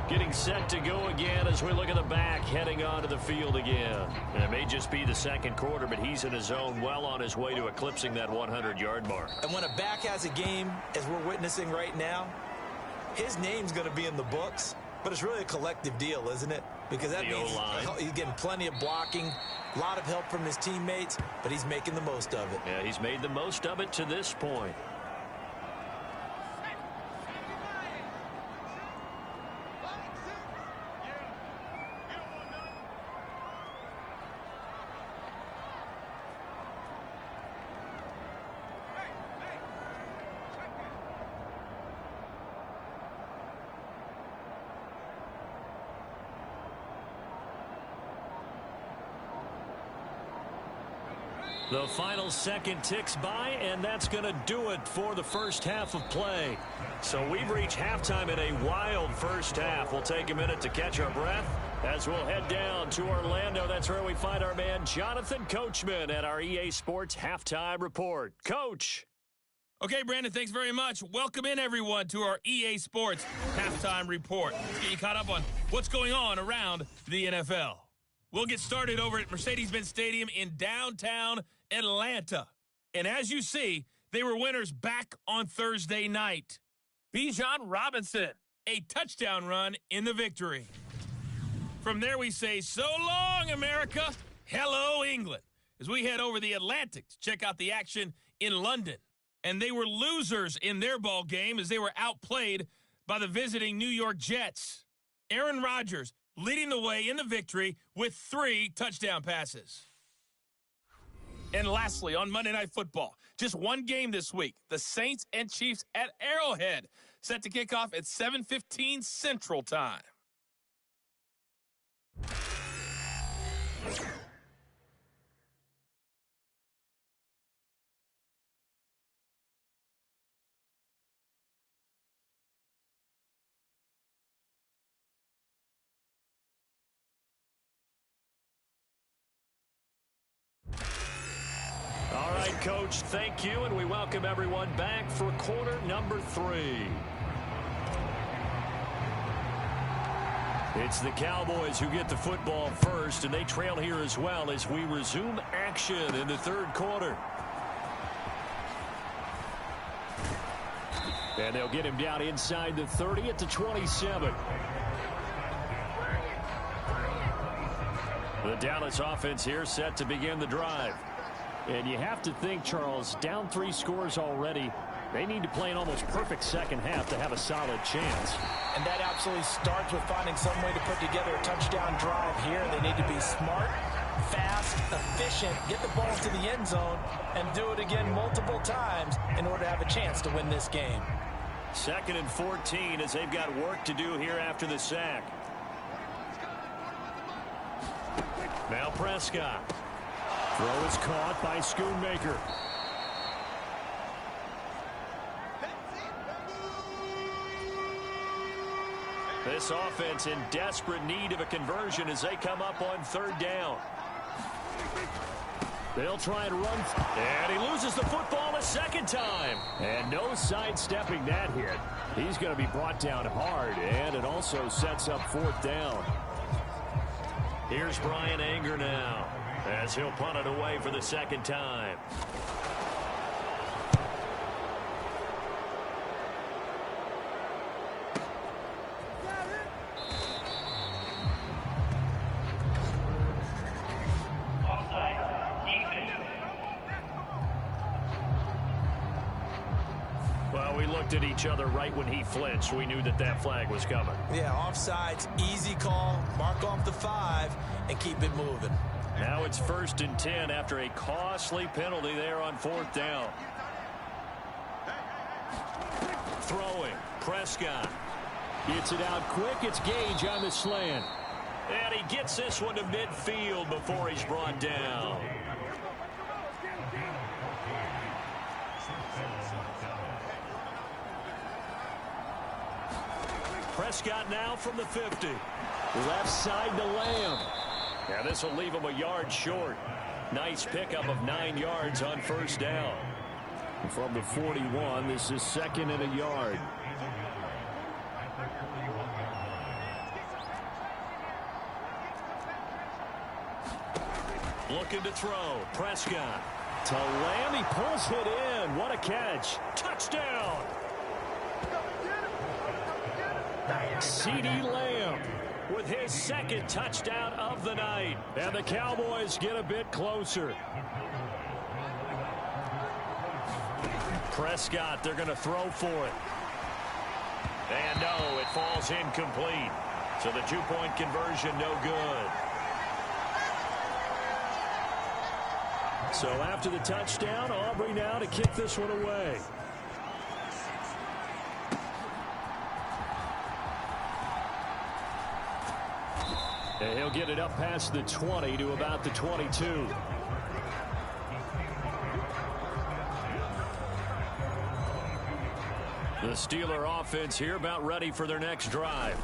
Getting set to go again as we look at the back heading onto the field again. And it may just be the second quarter, but he's in his zone well on his way to eclipsing that 100-yard mark. And when a back has a game, as we're witnessing right now, his name's going to be in the books, but it's really a collective deal, isn't it? Because that means he's getting plenty of blocking, a lot of help from his teammates, but he's making the most of it. Yeah, he's made the most of it to this point. The final second ticks by, and that's going to do it for the first half of play. So we've reached halftime in a wild first half. We'll take a minute to catch our breath as we'll head down to Orlando. That's where we find our man Jonathan Coachman at our EA Sports Halftime Report. Coach. Okay, Brandon, thanks very much. Welcome in, everyone, to our EA Sports Halftime Report. Let's get you caught up on what's going on around the NFL. We'll get started over at Mercedes-Benz Stadium in downtown Atlanta. And as you see, they were winners back on Thursday night. Bijan Robinson, a touchdown run in the victory. From there we say, so long, America. Hello, England. As we head over the Atlantic to check out the action in London. And they were losers in their ball game as they were outplayed by the visiting New York Jets. Aaron Rodgers leading the way in the victory with 3 touchdown passes. And lastly, on Monday Night Football, just one game this week, the Saints and Chiefs at Arrowhead, set to kick off at 7:15 Central Time. All right, Coach, thank you, and we welcome everyone back for quarter number 3. It's the Cowboys who get the football first, and they trail here as well as we resume action in the third quarter. And they'll get him down inside the 30 at the 27. The Dallas offense here set to begin the drive. And you have to think, Charles, down 3 scores already. They need to play an almost perfect second half to have a solid chance. And that absolutely starts with finding some way to put together a touchdown drive here. They need to be smart, fast, efficient, get the ball to the end zone, and do it again multiple times in order to have a chance to win this game. 2nd and 14 as they've got work to do here after the sack. Now Prescott. Throw is caught by Schoonmaker. This offense in desperate need of a conversion as they come up on 3rd down. They'll try and run. And he loses the football a second time. And no sidestepping that hit. He's going to be brought down hard, and it also sets up 4th down. Here's Brian Anger now, as he'll punt it away for the 2nd time. Well, we looked at each other right when he flinched. We knew that that flag was coming. Yeah, offsides, easy call, mark off the 5, and keep it moving. Now it's 1st and 10 after a costly penalty there on 4th down. Throwing, Prescott. Gets it out quick. It's Gage on the slant. And he gets this one to midfield before he's brought down. Prescott now from the 50. Left side to Lamb. Yeah, this will leave him a yard short. Nice pickup of 9 yards on first down. From the 41, this is 2nd and a yard. Looking to throw. Prescott to Lamb. He pulls it in. What a catch. Touchdown. CeeDee Lamb with his 2nd touchdown of the night. And the Cowboys get a bit closer. Prescott, they're going to throw for it. And no, it falls incomplete. So the 2-point conversion, no good. So after the touchdown, Aubrey now to kick this one away. And he'll get it up past the 20 to about the 22. The Steeler offense here about ready for their next drive.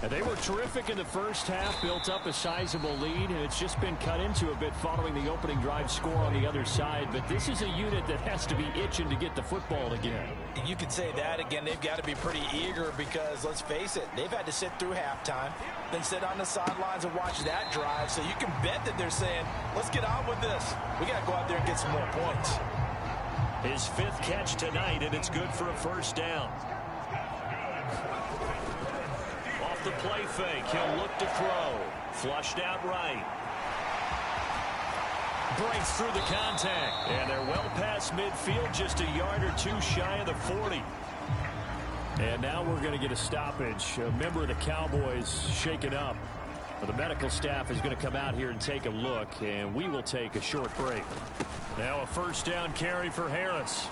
And they were terrific in the first half, built up a sizable lead, and it's just been cut into a bit following the opening drive score on the other side. But this is a unit that has to be itching to get the football again. You could say that again. They've got to be pretty eager because, let's face it, they've had to sit through halftime, then sit on the sidelines and watch that drive. So you can bet that they're saying, let's get on with this. We got to go out there and get some more points. His 5th catch tonight, and it's good for a first down. Off the play fake, he'll look to throw. Flushed out right. Breaks through the contact. And they're well past midfield, just a yard or 2 shy of the 40. And now we're going to get a stoppage. A member of the Cowboys shaken up. The medical staff is going to come out here and take a look, and we will take a short break. Now a first down carry for Harris.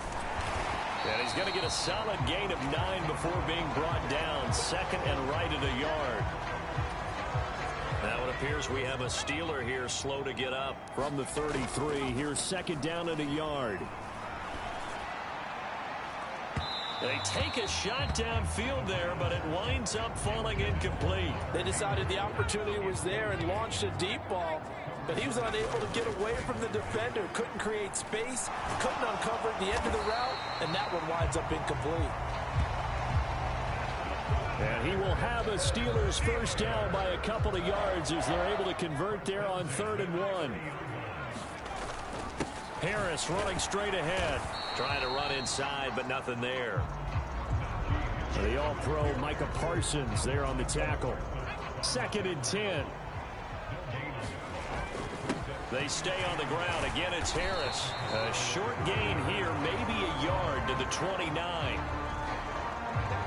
And he's going to get a solid gain of 9 before being brought down. 2nd and right at a yard. Now it appears we have a Steeler here slow to get up. From the 33, here's 2nd down at a yard. They take a shot downfield there, but it winds up falling incomplete. They decided the opportunity was there and launched a deep ball, but he was unable to get away from the defender. Couldn't create space, couldn't uncover the end of the route, and that one winds up incomplete. And he will have a Steelers first down by a couple of yards as they're able to convert there on 3rd and 1. Harris running straight ahead. Trying to run inside, but nothing there. The all-pro Micah Parsons there on the tackle. 2nd and 10. They stay on the ground. Again, it's Harris. A short gain here, maybe a yard to the 29.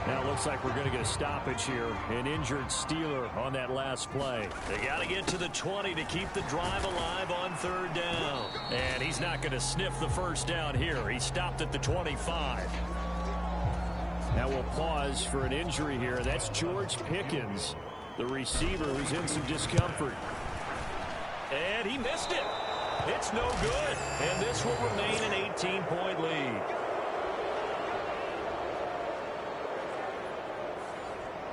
Now it looks like we're going to get a stoppage here. An injured Steeler on that last play. They got to get to the 20 to keep the drive alive on 3rd down. And he's not going to sniff the first down here. He stopped at the 25. Now we'll pause for an injury here. That's George Pickens, the receiver who's in some discomfort. And he missed it. It's no good. And this will remain an 18-point lead.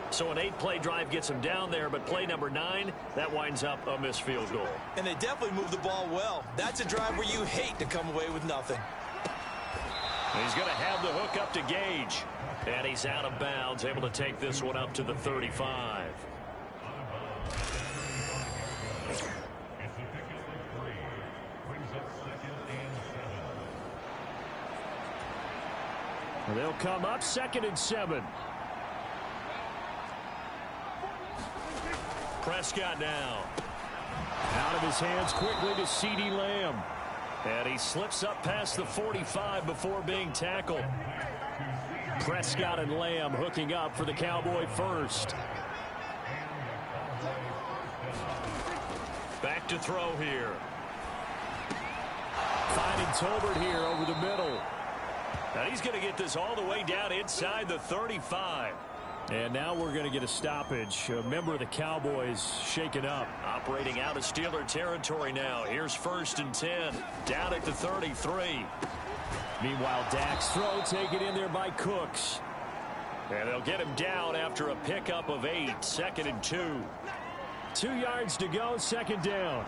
So an 8-play drive gets him down there, but play number 9, that winds up a missed field goal. And they definitely moved the ball well. That's a drive where you hate to come away with nothing. He's going to have the hook up to Gage. And he's out of bounds, able to take this one up to the 35. They'll come up 2nd and 7. Prescott now. Out of his hands quickly to CeeDee Lamb. And he slips up past the 45 before being tackled. Prescott and Lamb hooking up for the Cowboy first. Back to throw here. Finding Tolbert here over the middle. Now he's going to get this all the way down inside the 35. And now we're going to get a stoppage. A member of the Cowboys shaken up. Operating out of Steeler territory now. Here's 1st and 10. Down at the 33. Meanwhile, Dak's throw taken in there by Cooks. And they'll get him down after a pickup of 8, 2nd and 2. 2 yards to go, 2nd down.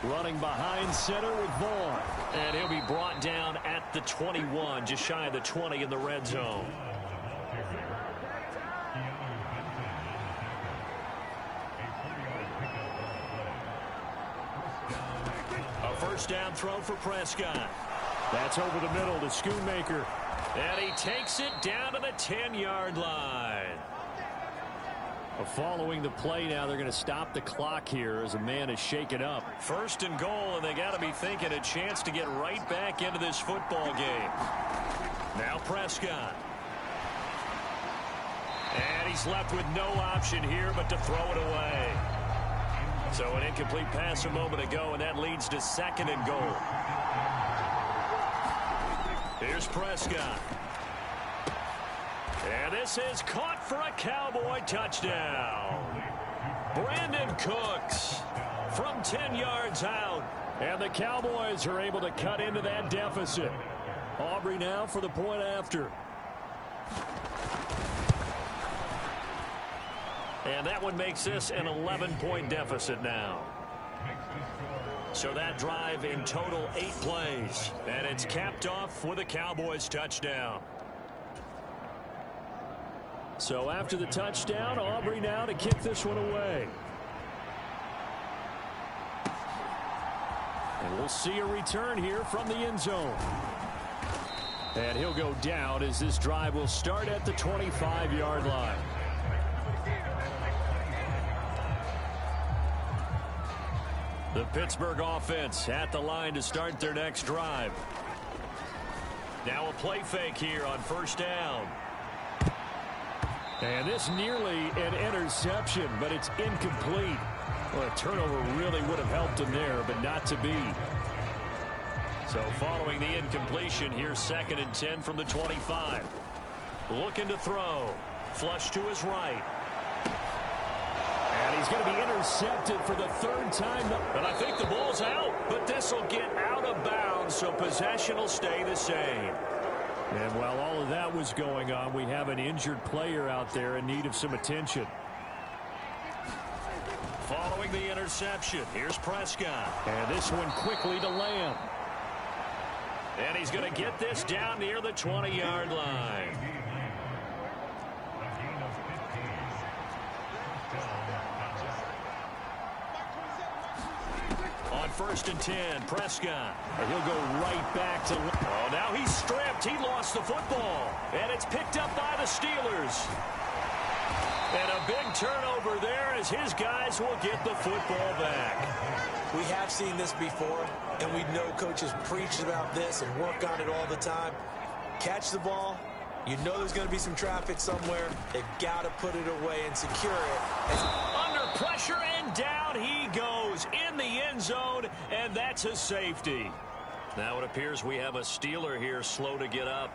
Running behind center with Vaughn. And he'll be brought down at the 21, just shy of the 20 in the red zone. A first down throw for Prescott. That's over the middle to Schoonmaker. And he takes it down to the 10-yard line. Following the play now, they're going to stop the clock here as a man is shaken up. 1st and goal, and they got to be thinking a chance to get right back into this football game. Now Prescott. And he's left with no option here but to throw it away. So an incomplete pass a moment ago, and that leads to 2nd and goal. Here's Prescott. And this is caught for a Cowboy touchdown. Brandon Cooks from 10 yards out. And the Cowboys are able to cut into that deficit. Aubrey now for the point after. And that one makes this an 11-point deficit now. So that drive in total 8 plays. And it's capped off with a Cowboys touchdown. So after the touchdown, Aubrey now to kick this one away. And we'll see a return here from the end zone. And he'll go down as this drive will start at the 25-yard line. The Pittsburgh offense at the line to start their next drive. Now a play fake here on 1st down. And this nearly an interception, but it's incomplete. Well, a turnover really would have helped him there, but not to be. So following the incompletion, here's 2nd and 10 from the 25. Looking to throw. Flush to his right. And he's going to be intercepted for the 3rd time. But I think the ball's out. But this will get out of bounds, so possession will stay the same. And while all of that was going on, we have an injured player out there in need of some attention. Following the interception, here's Prescott. And this one quickly to Lamb. And he's going to get this down near the 20-yard line. On 1st and 10, Prescott. And he'll go right back to... Oh, now he's stripped. He lost the football. And it's picked up by the Steelers. And a big turnover there as his guys will get the football back. We have seen this before, and we know coaches preach about this and work on it all the time. Catch the ball. You know there's going to be some traffic somewhere. They've got to put it away and secure it. Under pressure, and down he goes in the end zone, and that's a safety. Now it appears we have a Steeler here slow to get up.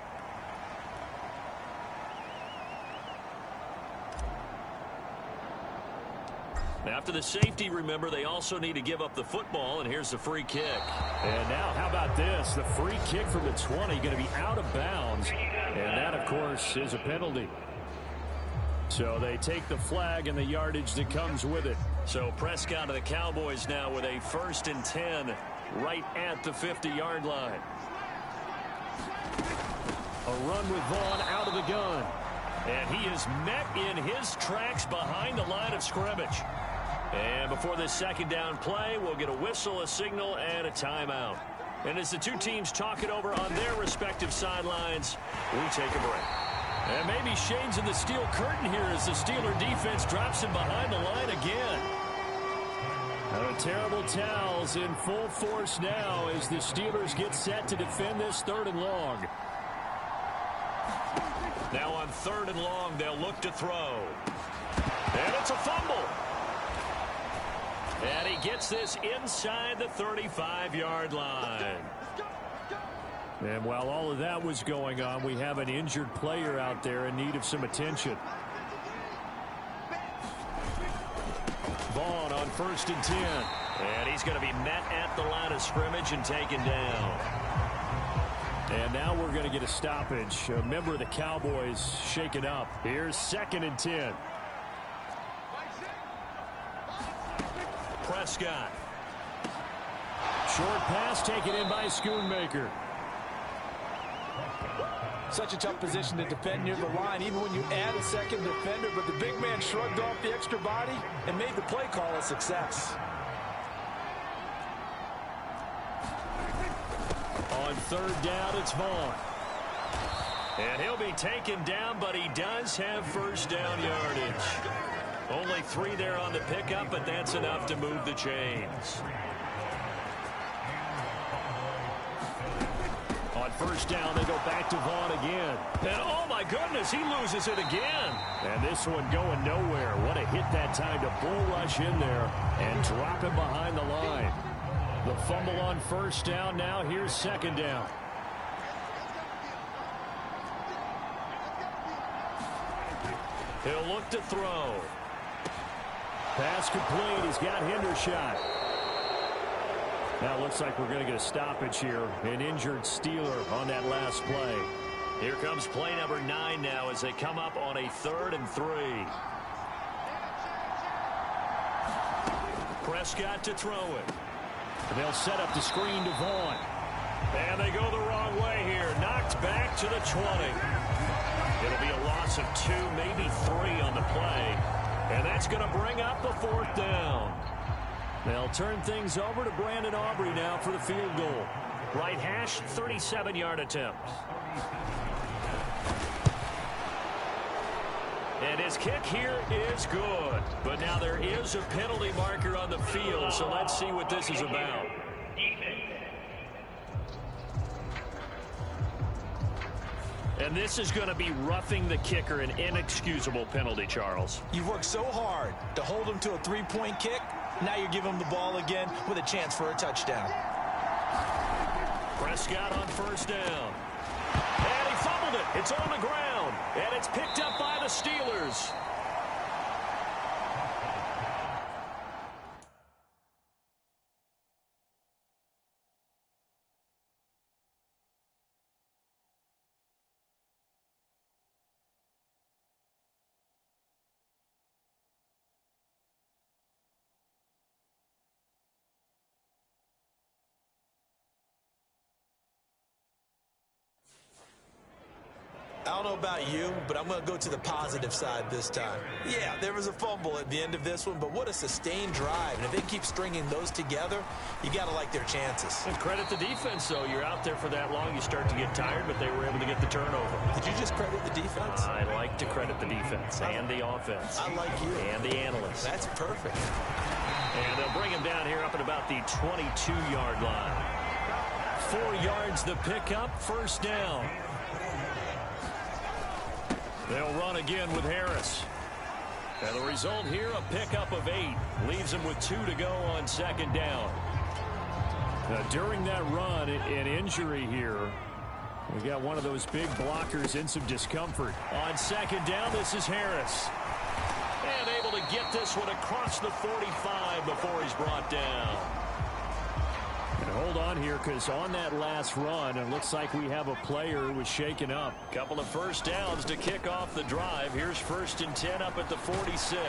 After the safety, remember, they also need to give up the football, and here's the free kick. And now, how about this? The free kick from the 20 going to be out of bounds, and that, of course, is a penalty. So they take the flag and the yardage that comes with it. So Prescott of the Cowboys now with a 1st and 10 right at the 50-yard line. A run with Vaughn out of the gun. And he is met in his tracks behind the line of scrimmage. And before this 2nd down play, we'll get a whistle, a signal, and a timeout. And as the two teams talk it over on their respective sidelines, we take a break. And maybe shades in the steel curtain here as the Steeler defense drops him behind the line again. And the terrible towels in full force now as the Steelers get set to defend this 3rd and long. Now on 3rd and long, they'll look to throw. And it's a fumble. And he gets this inside the 35-yard line. And while all of that was going on, we have an injured player out there in need of some attention. Vaughn on 1st and 10. And he's going to be met at the line of scrimmage and taken down. And now we're going to get a stoppage. A member of the Cowboys shaken up. Here's 2nd and 10. Prescott. Short pass taken in by Schoonmaker. Such a tough position to defend near the line, even when you add a second defender, but the big man shrugged off the extra body and made the play call a success. On 3rd down, it's Vaughn. And he'll be taken down, but he does have 1st down yardage. Only 3 there on the pickup, but that's enough to move the chains. On 1st down, they go back to Vaughn again. And oh my goodness, he loses it again. And this one going nowhere. What a hit that time to bull rush in there and drop him behind the line. The fumble on 1st down. Now here's 2nd down. He'll look to throw. Pass complete. He's got Hendershot. Now it looks like we're going to get a stoppage here. An injured Steeler on that last play. Here comes play number 9 now as they come up on a 3rd and 3. Prescott to throw it. They'll set up the screen to Vaughn. And they go the wrong way here. Knocked back to the 20. It'll be a loss of 2, maybe 3 on the play. And that's going to bring up the 4th down. They'll turn things over to Brandon Aubrey now for the field goal. Right hash, 37-yard attempt. And his kick here is good. But now there is a penalty marker on the field, so let's see what this is about. And this is going to be roughing the kicker, an inexcusable penalty, Charles. You've worked so hard to hold him to a 3-point kick. Now you give him the ball again with a chance for a touchdown. Prescott on 1st down. And he fumbled it. It's on the ground. And it's picked up by the Steelers. I don't know about you, but I'm going to go to the positive side this time. Yeah, there was a fumble at the end of this one, but what a sustained drive. And if they keep stringing those together, you got to like their chances. And credit the defense, though. You're out there for that long, you start to get tired, but they were able to get the turnover. Did you just credit the defense? I like to credit the defense and the offense. I like you. And the analysts. That's perfect. And they'll bring him down here up at about the 22-yard line. 4 yards the pickup, 1st down. They'll run again with Harris. And the result here, a pickup of 8. Leaves them with 2 to go on 2nd down. Now, during that run, an injury here. We got one of those big blockers in some discomfort. On 2nd down, this is Harris. And able to get this one across the 45 before he's brought down. And hold on here, because on that last run, it looks like we have a player who was shaken up. Couple of 1st downs to kick off the drive. Here's 1st and 10 up at the 46.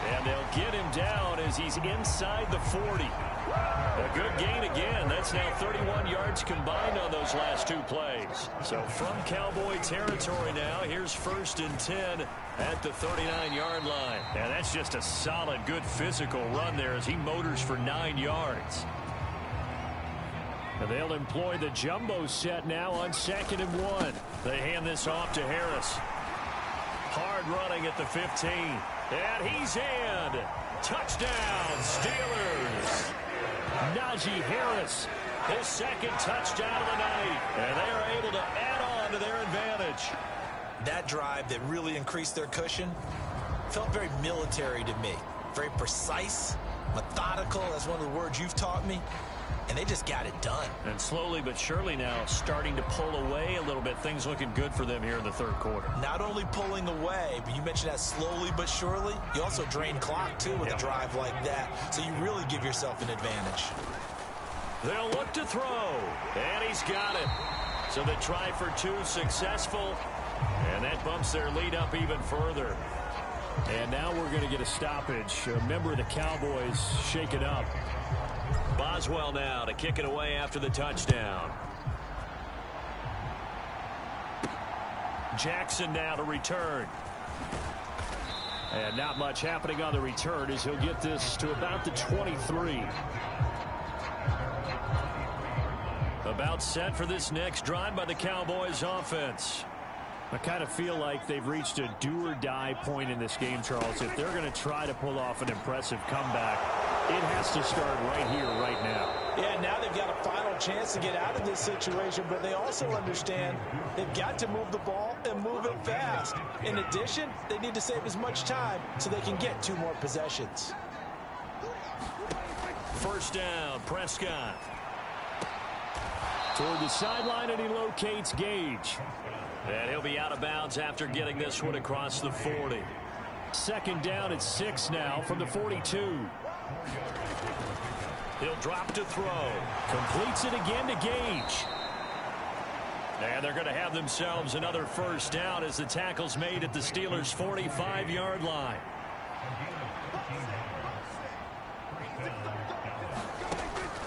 And they'll get him down as he's inside the 40. A good gain again. That's now 31 yards combined on those last 2 plays. So from Cowboy territory now, here's 1st and 10 at the 39-yard line. And that's just a solid, good physical run there as he motors for 9 yards. And they'll employ the jumbo set now on 2nd and 1. They hand this off to Harris. Hard running at the 15. And he's in. Touchdown, Steelers. Najee Harris, his 2nd touchdown of the night. And they are able to add on to their advantage. That drive that really increased their cushion felt very military to me. Very precise, methodical. That's one of the words you've taught me. and they just got it done. And slowly but surely now starting to pull away a little bit. Things looking good for them here in the third quarter. Not only pulling away, but you mentioned that slowly but surely. You also drain clock, too, with a drive like that. So you really give yourself an advantage. They'll look to throw, and he's got it. So the try for two successful, and that bumps their lead up even further. And now we're going to get a stoppage. A member of the Cowboys shaken up. Boswell now to kick it away after the touchdown. Jackson now to return. And not much happening on the return as he'll get this to about the 23. About set for this next drive by the Cowboys offense. I kind of feel like they've reached a do-or-die point in this game, Charles. If they're going to try to pull off an impressive comeback, it has to start right here, right now. Yeah, now they've got a final chance to get out of this situation, but they also understand they've got to move the ball and move it fast. In addition, they need to save as much time so they can get 2 more possessions. First down, Prescott. Toward the sideline, and he locates Gage. And he'll be out of bounds after getting this one across the 40. Second down at 6 now from the 42. He'll drop to throw. Completes it again to Gage. And they're going to have themselves another first down as the tackle's made at the Steelers' 45-yard line.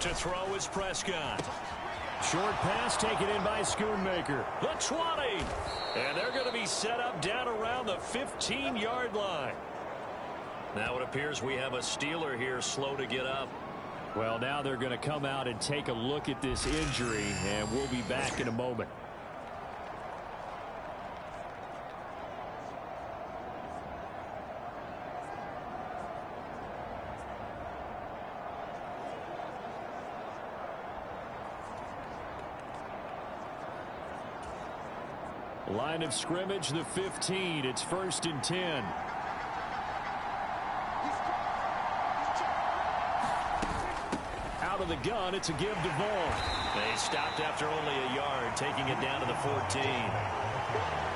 To throw is Prescott. Short pass taken in by Schoonmaker. The 20. And they're going to be set up down around the 15-yard line. Now it appears we have a Steeler here slow to get up. Well, now they're going to come out and take a look at this injury, and we'll be back in a moment. Line of scrimmage, the 15. It's 1st and 10. Out of the gun, it's a give to Vaughn. They stopped after only a yard, taking it down to the 14.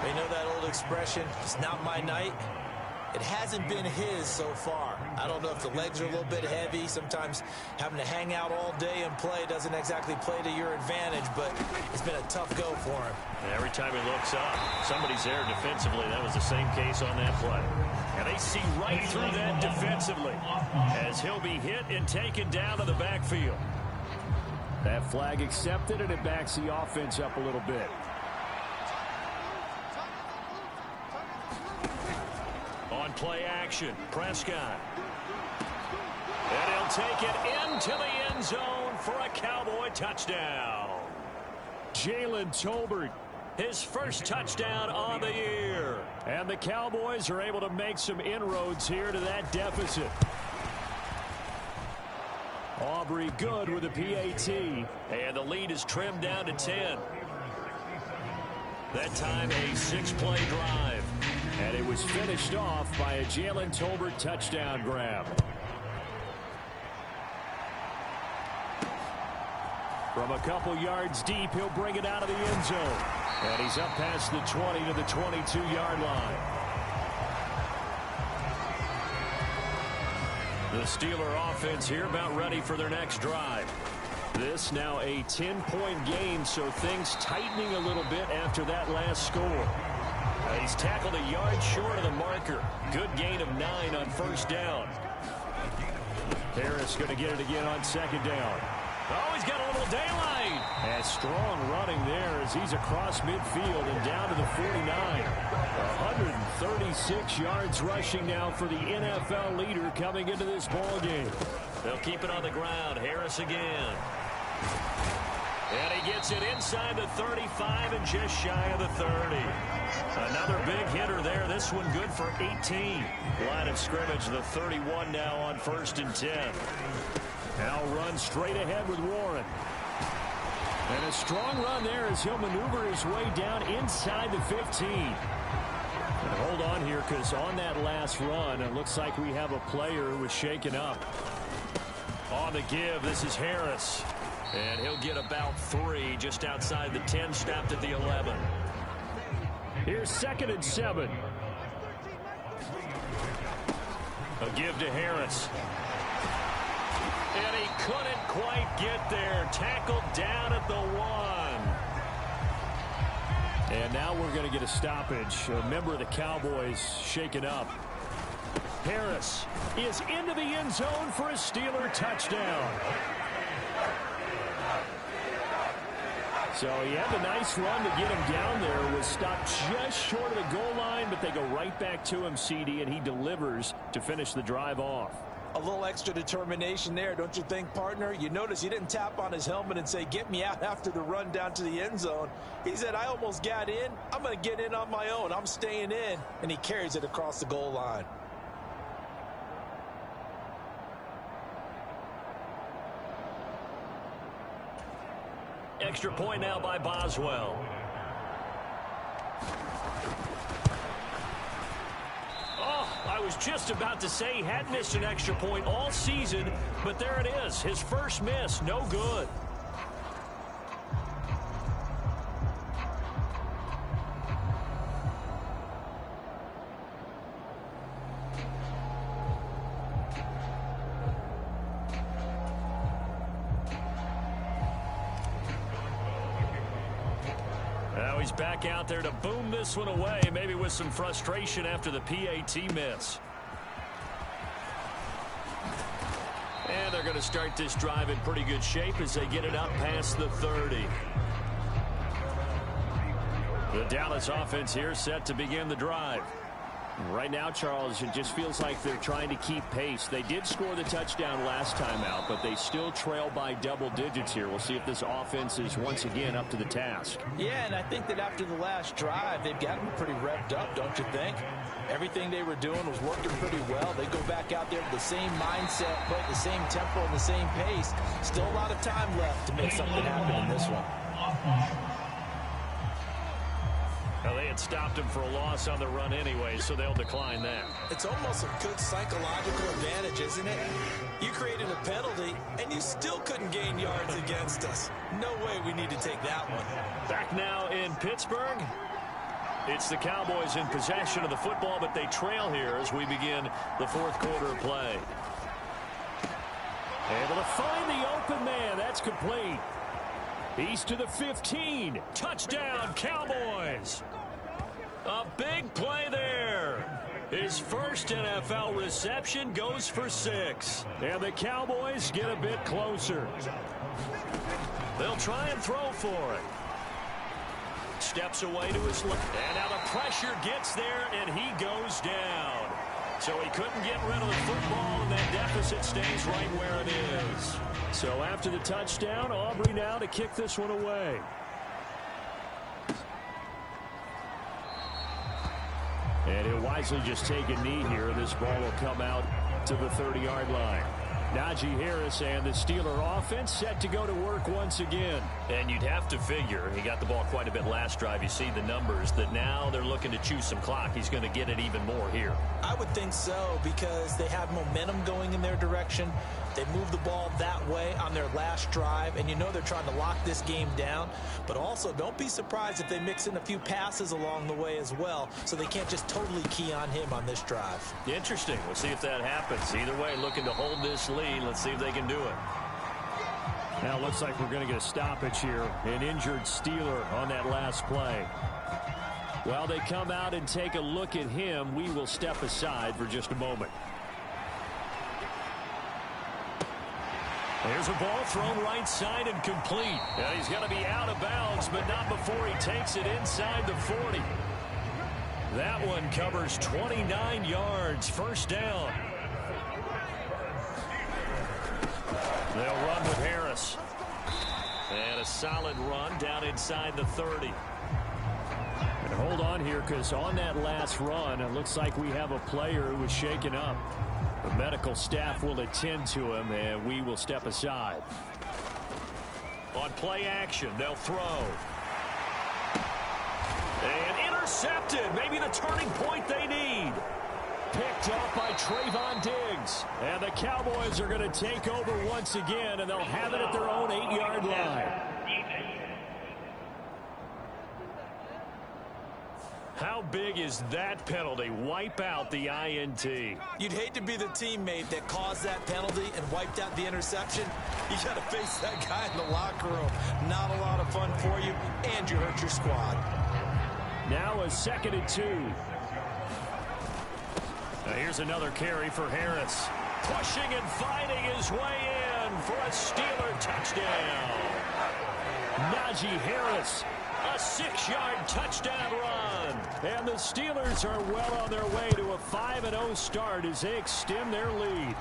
They know that old expression, it's not my night. It hasn't been his so far. I don't know if the legs are a little bit heavy. Sometimes having to hang out all day and play doesn't exactly play to your advantage, but it's been a tough go for him. Every time he looks up, somebody's there defensively. That was the same case on that play. And they see right through that defensively as he'll be hit and taken down to the backfield. That flag accepted, and it backs the offense up a little bit. On play action, Prescott. And he'll take it into the end zone for a Cowboy touchdown. Jalen Tolbert, his first touchdown on the year. And the Cowboys are able to make some inroads here to that deficit. Aubrey good with a PAT. And the lead is trimmed down to 10. That time a 6-play drive. And it was finished off by a Jalen Tolbert touchdown grab. From a couple yards deep, he'll bring it out of the end zone. And he's up past the 20 to the 22-yard line. The Steeler offense here about ready for their next drive. This now a 10-point game, so things tightening a little bit after that last score. He's tackled a yard short of the marker. Good gain of 9 on first down. Harris going to get it again on second down. Oh, he's got a little daylight. And strong running there as he's across midfield and down to the 49. 136 yards rushing now for the NFL leader coming into this ball game. They'll keep it on the ground. Harris again. And he gets it inside the 35 and just shy of the 30. Another big hitter there. This one good for 18. Line of scrimmage, the 31 now on 1st and 10. Now run straight ahead with Warren. And a strong run there as he'll maneuver his way down inside the 15. And hold on here because on that last run, it looks like we have a player who was shaken up. On the give, this is Harris. And he'll get about 3 just outside the 10, snapped at the 11. Here's 2nd and 7. A give to Harris. And he couldn't quite get there. Tackled down at the 1. And now we're going to get a stoppage. A member of the Cowboys shaken up. Harris is into the end zone for a Steeler touchdown. So he had a nice run to get him down there. Was stopped just short of the goal line, but they go right back to him, CD, and he delivers to finish the drive off. A little extra determination there, don't you think, partner? You notice he didn't tap on his helmet and say, get me out after the run down to the end zone. He said, I almost got in. I'm going to get in on my own. I'm staying in. And he carries it across the goal line. Extra point now by Boswell. Oh, I was just about to say he had missed an extra point all season, but there it is. His first miss, no good. Now he's back out there to boom this one away, maybe with some frustration after the PAT miss. And they're going to start this drive in pretty good shape as they get it up past the 30. The Dallas offense here set to begin the drive. Right now, Charles, it just feels like they're trying to keep pace. They did score the touchdown last time out, but they still trail by double digits here. We'll see if this offense is once again up to the task. Yeah, and I think that after the last drive, they've gotten pretty revved up, don't you think? Everything they were doing was working pretty well. They go back out there with the same mindset, play at the same tempo and the same pace. Still a lot of time left to make something happen in this one. Well, they had stopped him for a loss on the run anyway, so they'll decline that. It's almost a good psychological advantage, isn't it? You created a penalty, and you still couldn't gain yards against us. No way we need to take that one. Back now in Pittsburgh. It's the Cowboys in possession of the football, but they trail here as we begin the fourth quarter of play. Able to find the open man. That's complete. He's to the 15. Touchdown, Cowboys. A big play there. His first NFL reception goes for 6. And the Cowboys get a bit closer. They'll try and throw for it. Steps away to his left. And now the pressure gets there, and he goes down. So he couldn't get rid of the football, and that deficit stays right where it is. So after the touchdown, Aubrey now to kick this one away. And he'll wisely just take a knee here. This ball will come out to the 30-yard line. Najee Harris and the Steeler offense set to go to work once again. And you'd have to figure, he got the ball quite a bit last drive. You see the numbers, that now they're looking to chew some clock. He's going to get it even more here. I would think so, because they have momentum going in their direction. They moved the ball that way on their last drive, and you know they're trying to lock this game down. But also, don't be surprised if they mix in a few passes along the way as well, so they can't just totally key on him on this drive. Interesting. We'll see if that happens. Either way, looking to hold this lead. Let's see if they can do it. Now it looks like we're going to get a stoppage here. An injured Steeler on that last play. While they come out and take a look at him, we will step aside for just a moment. There's a ball thrown right side and complete. And he's going to be out of bounds, but not before he takes it inside the 40. That one covers 29 yards. First down. They'll run with Harris. And a solid run down inside the 30. And hold on here, because on that last run, it looks like we have a player who was shaken up. The medical staff will attend to him, and we will step aside. On play action, they'll throw. And intercepted. Maybe the turning point they need. Picked picked off by Trayvon Diggs. And the Cowboys are going to take over once again, and they'll have it at their own 8-yard line. How big is that penalty? Wipe out the INT. You'd hate to be the teammate that caused that penalty and wiped out the interception. You got to face that guy in the locker room. Not a lot of fun for you, and you hurt your squad. Now a 2nd and 2. Now here's another carry for Harris. Pushing and fighting his way in for a Steeler touchdown. Najee Harris, a 6-yard touchdown run. And the Steelers are well on their way to a 5-0 start as they extend their lead.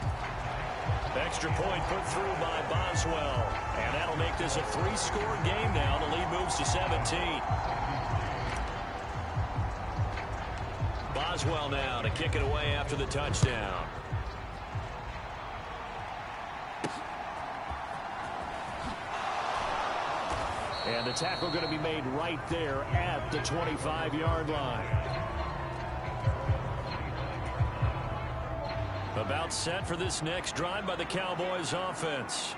Extra point put through by Boswell. And that'll make this a 3-score game now. The lead moves to 17. Boswell now to kick it away after the touchdown. And the tackle going to be made right there at the 25-yard line. About set for this next drive by the Cowboys offense.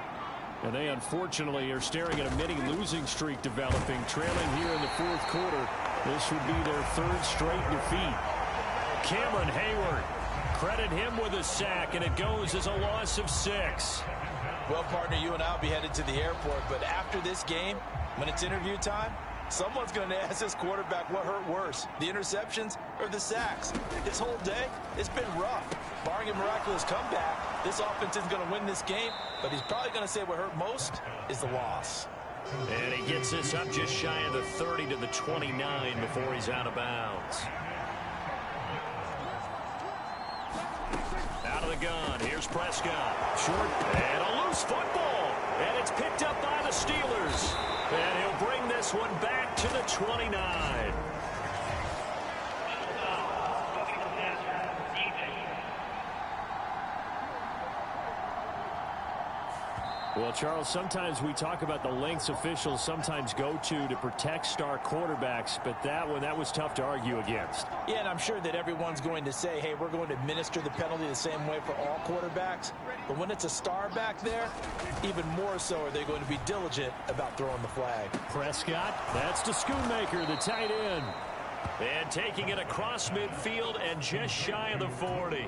And they unfortunately are staring at a mini losing streak developing, trailing here in the 4th quarter. This would be their 3rd straight defeat. Cameron Hayward, credit him with a sack, and it goes as a loss of 6. Well, partner, you and I will be headed to the airport, but after this game, when it's interview time, someone's going to ask this quarterback what hurt worse, the interceptions or the sacks. His whole day, it's been rough. Barring a miraculous comeback, this offense isn't going to win this game, but he's probably going to say what hurt most is the loss. And he gets this up just shy of the 30 to the 29 before he's out of bounds. Out of the gun, here's Prescott. Short, and a loose football. And it's picked up by the Steelers. And he'll bring this one back to the 29. Well, Charles, sometimes we talk about the lengths officials sometimes go to protect star quarterbacks, but that was tough to argue against. Yeah, and I'm sure that everyone's going to say, hey, we're going to administer the penalty the same way for all quarterbacks. But when it's a star back there, even more so are they going to be diligent about throwing the flag. Prescott, that's to Schoonmaker, the tight end. And taking it across midfield and just shy of the 40.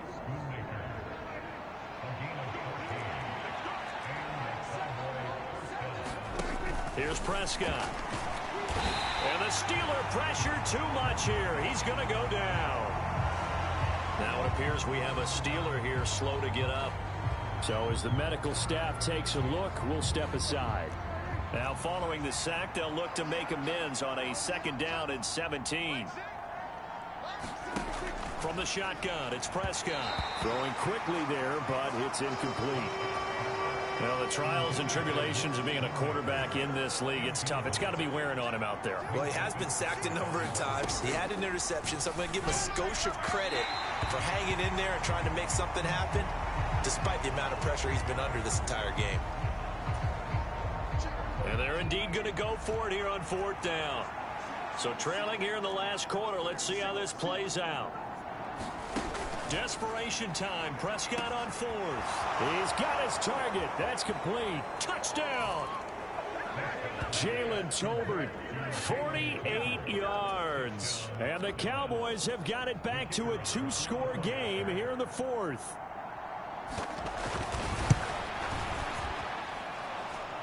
Here's Prescott. And the Steeler pressure too much here. He's going to go down. Now it appears we have a Steeler here slow to get up. So as the medical staff takes a look, we'll step aside. Now following the sack, they'll look to make amends on a 2nd down and 17. From the shotgun, it's Prescott. Throwing quickly there, but it's incomplete. Well, the trials and tribulations of being a quarterback in this league, it's tough. It's got to be wearing on him out there. Well, he has been sacked a number of times. He had an interception, so I'm going to give him a skosh of credit for hanging in there and trying to make something happen, despite the amount of pressure he's been under this entire game. And they're indeed going to go for it here on 4th down. So trailing here in the last quarter, let's see how this plays out. Desperation time. Prescott on 4th. He's got his target. That's complete. Touchdown. Jalen Tolbert, 48 yards. And the Cowboys have got it back to a 2-score game here in the 4th.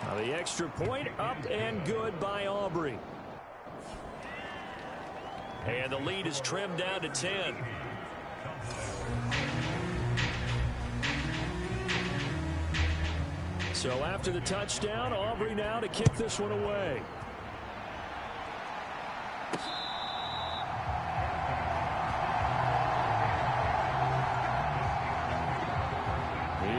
Now the extra point up and good by Aubrey. And the lead is trimmed down to 10. So after the touchdown, Aubrey now to kick this one away.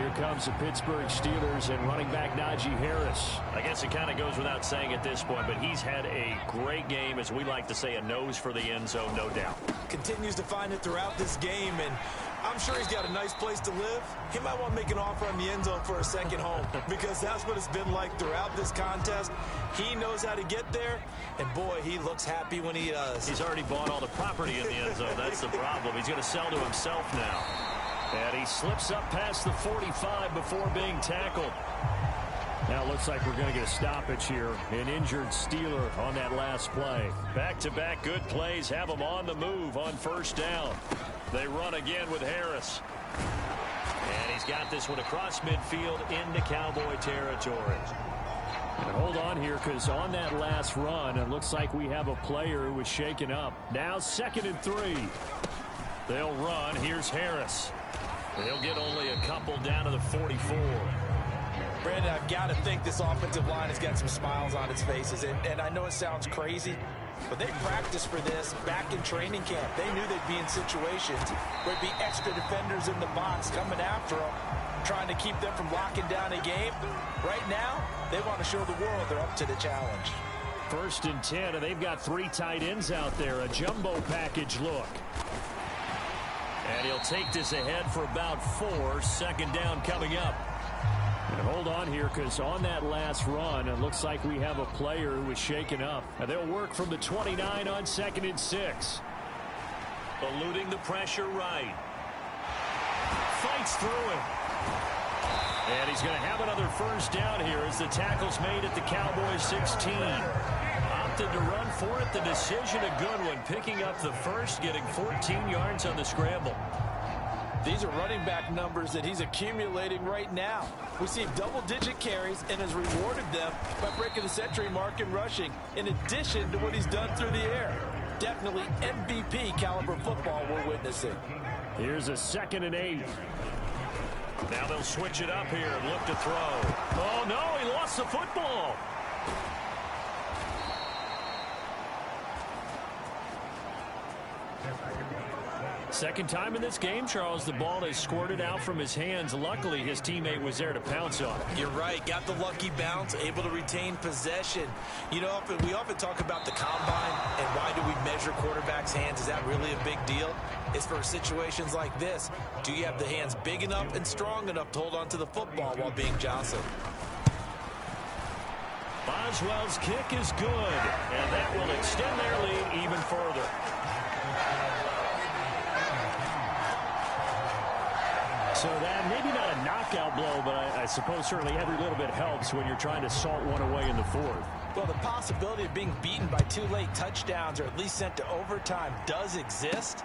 Here comes the Pittsburgh Steelers and running back Najee Harris. I guess it kind of goes without saying at this point, but he's had a great game, as we like to say, a nose for the end zone, no doubt. Continues to find it throughout this game, and I'm sure he's got a nice place to live. He might want to make an offer on the end zone for a second home because that's what it's been like throughout this contest. He knows how to get there, and boy, he looks happy when he does. He's already bought all the property in the end zone. That's the problem. He's going to sell to himself now. And he slips up past the 45 before being tackled. Now it looks like we're going to get a stoppage here. An injured Steeler on that last play. Back-to-back good plays have them on the move on first down. They run again with Harris. And he's got this one across midfield into Cowboy territory. And hold on here, because on that last run, it looks like we have a player who was shaken up. Now 2nd and 3. They'll run. Here's Harris. They'll get only a couple down to the 44. Brandon, I've got to think this offensive line has got some smiles on its faces. And I know it sounds crazy, but they practiced for this back in training camp. They knew they'd be in situations where there'd be extra defenders in the box coming after them, trying to keep them from locking down a game. Right now, they want to show the world they're up to the challenge. 1st and 10, and they've got 3 tight ends out there. A jumbo package look. And he'll take this ahead for about 4. 2nd down coming up. And hold on here, because on that last run, it looks like we have a player who is shaken up. And they'll work from the 29 on 2nd and 6. Eluding the pressure right. Fights through it. And he's going to have another 1st down here as the tackle's made at the Cowboys 16. Opted to run for it. The decision a good one. Picking up the 1st, getting 14 yards on the scramble. These are running back numbers that he's accumulating right now. Received double-digit carries and has rewarded them by breaking the century mark in rushing, in addition to what he's done through the air. Definitely MVP caliber football we're witnessing. Here's a 2nd and 8. Now they'll switch it up here and look to throw. Oh, no, he lost the football. Second time in this game, Charles, the ball has squirted out from his hands. Luckily, his teammate was there to pounce on it. You're right. Got the lucky bounce, able to retain possession. You know, we often talk about the combine and why do we measure quarterbacks' hands. Is that really a big deal? It's for situations like this. Do you have the hands big enough and strong enough to hold on to the football while being jostled? Boswell's kick is good, and that will extend their lead even further. So that maybe not a knockout blow, but I suppose certainly every little bit helps when you're trying to salt one away in the 4th. Well, the possibility of being beaten by 2 late touchdowns or at least sent to overtime does exist.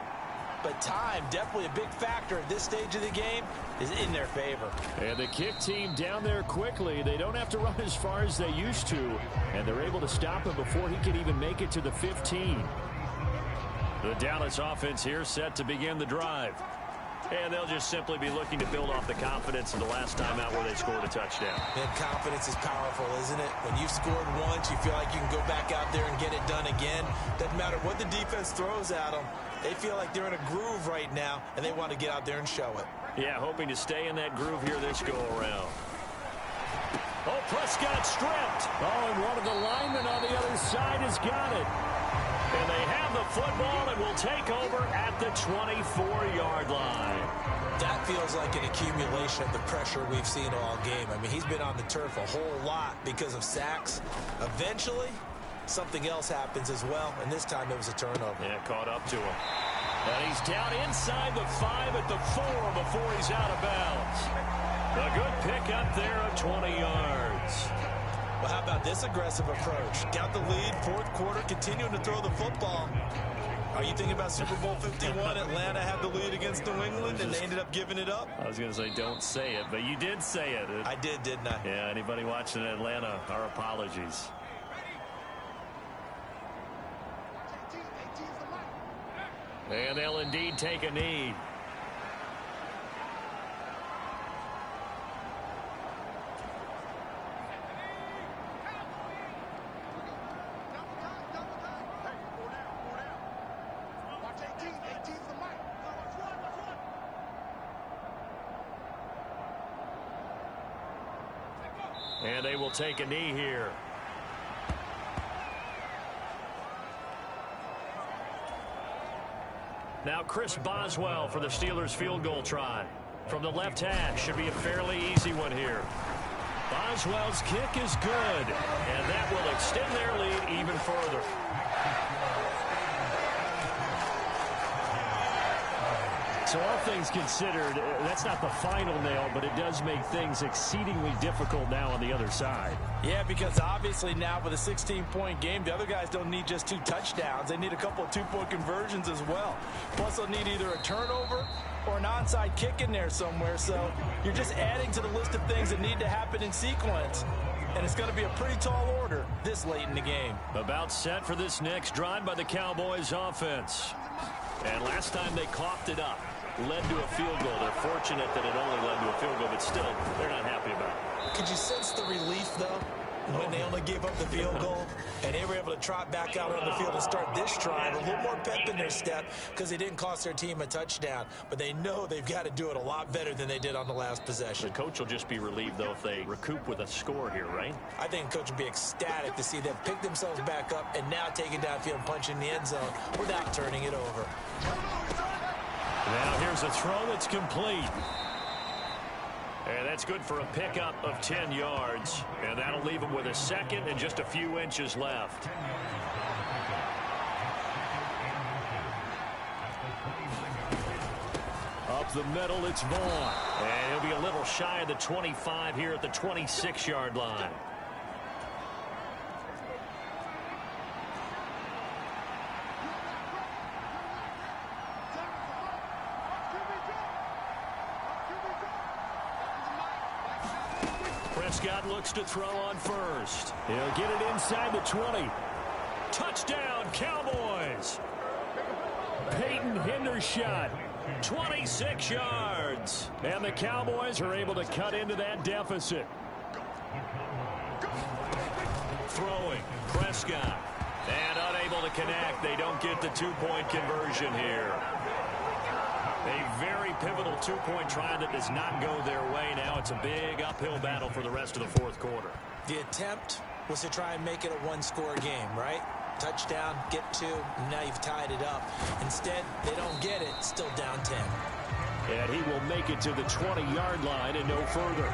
But time, definitely a big factor at this stage of the game, is in their favor. And the kick team down there quickly. They don't have to run as far as they used to. And they're able to stop him before he can even make it to the 15. The Dallas offense here set to begin the drive. And they'll just simply be looking to build off the confidence of the last time out where they scored a touchdown. And confidence is powerful, isn't it? When you've scored once, you feel like you can go back out there and get it done again. Doesn't matter what the defense throws at them. They feel like they're in a groove right now, and they want to get out there and show it. Yeah, hoping to stay in that groove here this go-around. Oh, Prescott stripped. Oh, and one of the linemen on the other side has got it. And they have the football and will take over at the 24-yard line. That feels like an accumulation of the pressure we've seen all game. I mean, he's been on the turf a whole lot because of sacks. Eventually, something else happens as well, and this time it was a turnover. Yeah, caught up to him. And he's down inside the 5 at the 4 before he's out of bounds. A good pick up there of 20 yards. Well, how about this aggressive approach? Got the lead, 4th quarter, continuing to throw the football. Are you thinking about Super Bowl 51? Atlanta had the lead against New England, and they ended up giving it up? I was going to say, don't say it, but you did say it. I did, didn't I? Yeah, anybody watching Atlanta, our apologies. And they'll indeed take a knee. And they will take a knee here. Now Chris Boswell for the Steelers field goal try. From the left hash, should be a fairly easy one here. Boswell's kick is good, and that will extend their lead even further. So all things considered, that's not the final nail, but it does make things exceedingly difficult now on the other side. Yeah, because obviously now with a 16-point game, the other guys don't need just 2 touchdowns. They need a couple of 2-point conversions as well. Plus, they'll need either a turnover or an onside kick in there somewhere. So you're just adding to the list of things that need to happen in sequence. And it's going to be a pretty tall order this late in the game. About set for this next drive by the Cowboys offense. And last time they coughed it up, led to a field goal. They're fortunate that it only led to a field goal, but still, they're not happy about it. Could you sense the relief, though, when they only gave up the field goal and they were able to trot back out on the field and start this drive? A little more pep in their step because they didn't cost their team a touchdown, but they know they've got to do it a lot better than they did on the last possession. The coach will just be relieved, though, if they recoup with a score here, right? I think the coach will be ecstatic to see them pick themselves back up and now take it downfield and punch in the end zone without turning it over. Now here's a throw that's complete. And that's good for a pickup of 10 yards. And that'll leave him with a second and just a few inches left. Up the middle, it's Vaughn. And he'll be a little shy of the 25 here at the 26-yard line. Prescott looks to throw on first. He'll get it inside the 20. Touchdown, Cowboys. Peyton Hendershot, 26 yards. And the Cowboys are able to cut into that deficit. Throwing, Prescott. And unable to connect. They don't get the 2-point conversion here. A very pivotal 2-point try that does not go their way. Now it's a big uphill battle for the rest of the fourth quarter. The attempt was to try and make it a 1-score game, right? Touchdown, get 2, and now you've tied it up. Instead, they don't get it, still down 10. And he will make it to the 20-yard line and no further.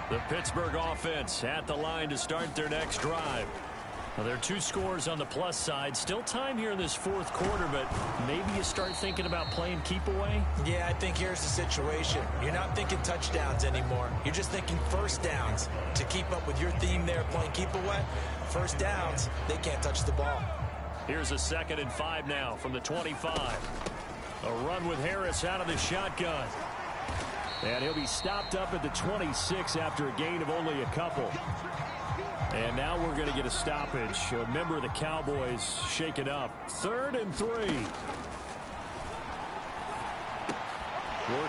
The Pittsburgh offense at the line to start their next drive. Well, there are 2 scores on the plus side. Still time here in this fourth quarter, but maybe you start thinking about playing keep away? Yeah, I think here's the situation. You're not thinking touchdowns anymore. You're just thinking first downs. To keep up with your theme there, playing keep away, first downs, they can't touch the ball. Here's a 2nd and 5 now from the 25. A run with Harris out of the shotgun. And he'll be stopped up at the 26 after a gain of only a couple. And now we're going to get a stoppage. A member of the Cowboys shaken up. 3rd and 3. Work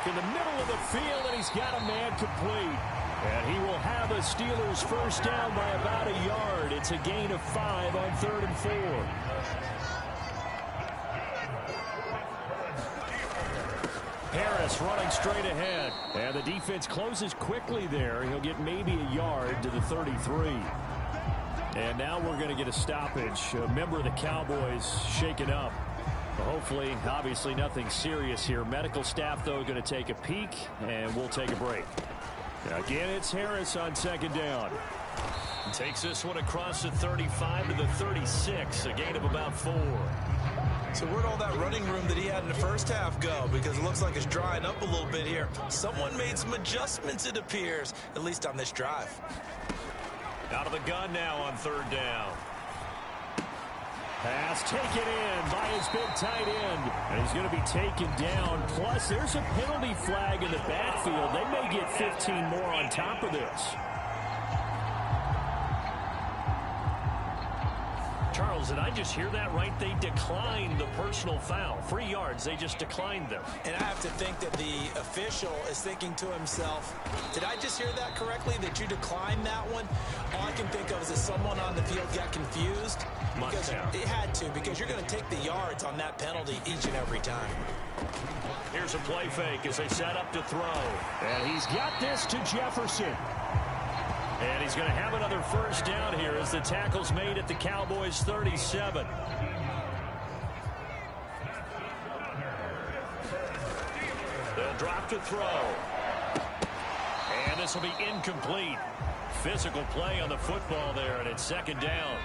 in the middle of the field, and he's got a man complete. And he will have a Steelers first down by about a yard. It's a gain of 5 on 3rd and 4. Harris running straight ahead. And the defense closes quickly there. He'll get maybe a yard to the 33. And now we're going to get a stoppage. A member of the Cowboys shaken up. Hopefully, obviously nothing serious here. Medical staff, though, going to take a peek, and we'll take a break. Again, it's Harris on 2nd down. Takes this one across the 35 to the 36. A gain of about 4. So where'd all that running room that he had in the first half go? Because it looks like it's drying up a little bit here. Someone made some adjustments, it appears, at least on this drive. Out of the gun now on 3rd down. Pass taken in by his big tight end. And he's going to be taken down. Plus, there's a penalty flag in the backfield. They may get 15 more on top of this. Charles Charles, did I just hear that right? They declined the personal foul. 3 yards, they just declined them. And I have to think that the official is thinking to himself, did I just hear that correctly, that you declined that one? All I can think of is that someone on the field got confused. Because it had to, because you're going to take the yards on that penalty each and every time. Here's a play fake as they set up to throw. And he's got this to Jefferson. And he's going to have another first down here as the tackle's made at the Cowboys' 37. They'll drop to throw. And this will be incomplete. Physical play on the football there, and it's second down.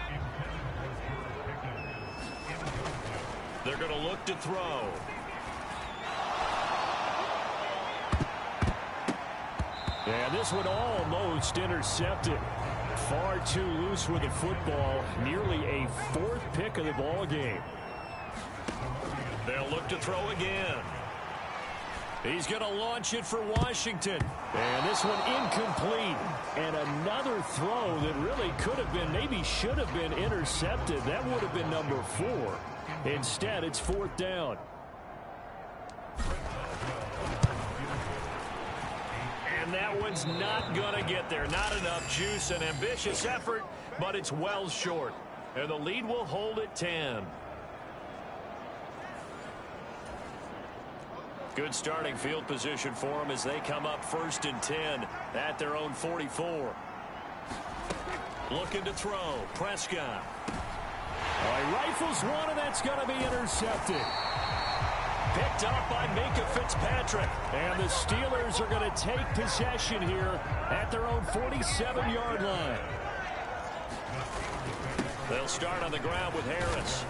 They're going to look to throw. And this one almost intercepted. Far too loose with the football. Nearly a 4th pick of the ball game. They'll look to throw again. He's going to launch it for Washington. And this one incomplete. And another throw that really could have been, maybe should have been intercepted. That would have been number 4. Instead, it's 4th down. And that one's not going to get there. Not enough juice. An ambitious effort, but it's well short. And the lead will hold at 10. Good starting field position for them as they come up 1st and 10 at their own 44. Looking to throw. Prescott. He rifles one, and that's going to be intercepted. Picked up by Minka Fitzpatrick. And the Steelers are going to take possession here at their own 47-yard line. They'll start on the ground with Harris.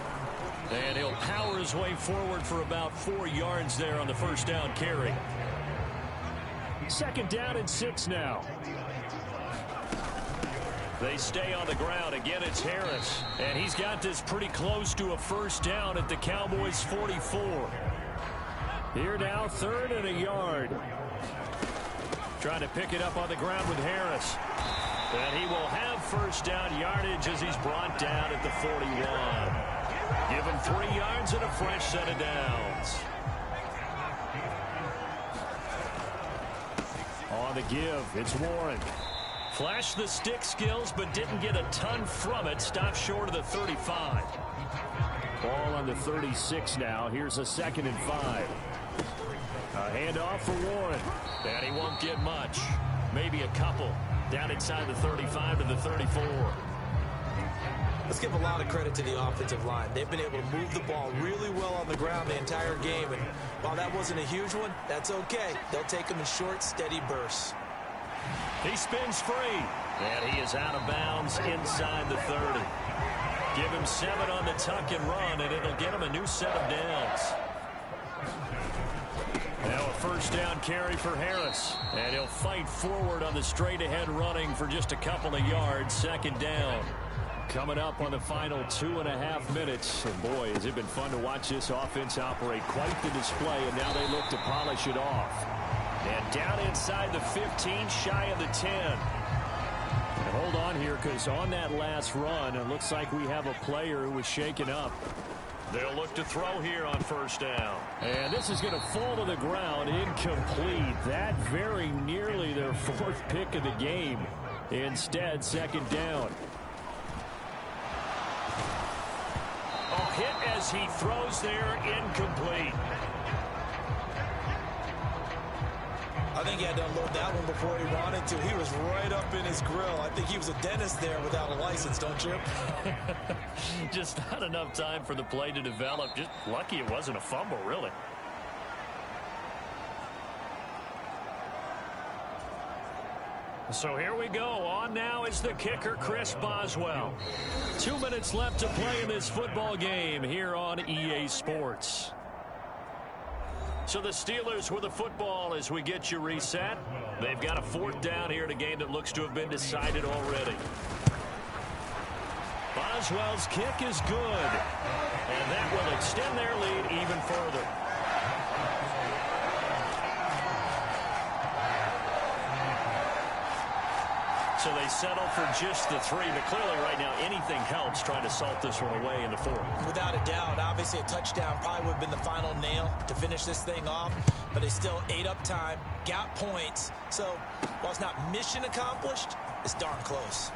And he'll power his way forward for about 4 yards there on the first down carry. 2nd down and 6 now. They stay on the ground. Again, it's Harris. And he's got this pretty close to a first down at the Cowboys' 44. Here now, 3rd and a yard. Trying to pick it up on the ground with Harris. And he will have first down yardage as he's brought down at the 41. Give him 3 yards and a fresh set of downs. On the give, it's Warren. Flashed the stick skills, but didn't get a ton from it. Stopped short of the 35. Ball on the 36 now. Here's a 2nd and 5. A handoff for Warren. And he won't get much. Maybe a couple. Down inside the 35 to the 34. Let's give a lot of credit to the offensive line. They've been able to move the ball really well on the ground the entire game. And while that wasn't a huge one, that's okay. They'll take them in short, steady bursts. He spins free. And he is out of bounds inside the 30. Give him 7 on the tuck and run, and it'll get him a new set of downs. Now a first down carry for Harris. And he'll fight forward on the straight-ahead running for just a couple of yards. 2nd down. Coming up on the final 2.5 minutes. And boy, has it been fun to watch this offense operate. Quite the display, and now they look to polish it off. And down inside the 15, shy of the 10. And hold on here, because on that last run, it looks like we have a player who was shaken up. They'll look to throw here on first down. And this is going to fall to the ground, incomplete. That very nearly their 4th pick of the game. Instead, 2nd down. A hit as he throws there, incomplete. I think he had to unload that one before he wanted to. He was right up in his grill. I think he was a dentist there without a license, don't you? Just not enough time for the play to develop. Just lucky it wasn't a fumble, really. So here we go. On now is the kicker, Chris Boswell. 2 minutes left to play in this football game here on EA Sports. So the Steelers with the football as we get you reset. They've got a 4th down here in a game that looks to have been decided already. Boswell's kick is good. And that will extend their lead even further. So they settle for just the 3, but clearly right now anything helps trying to salt this one away in the 4th. Without a doubt, obviously a touchdown probably would have been the final nail to finish this thing off, but they still ate up time, got points. So while it's not mission accomplished, it's darn close.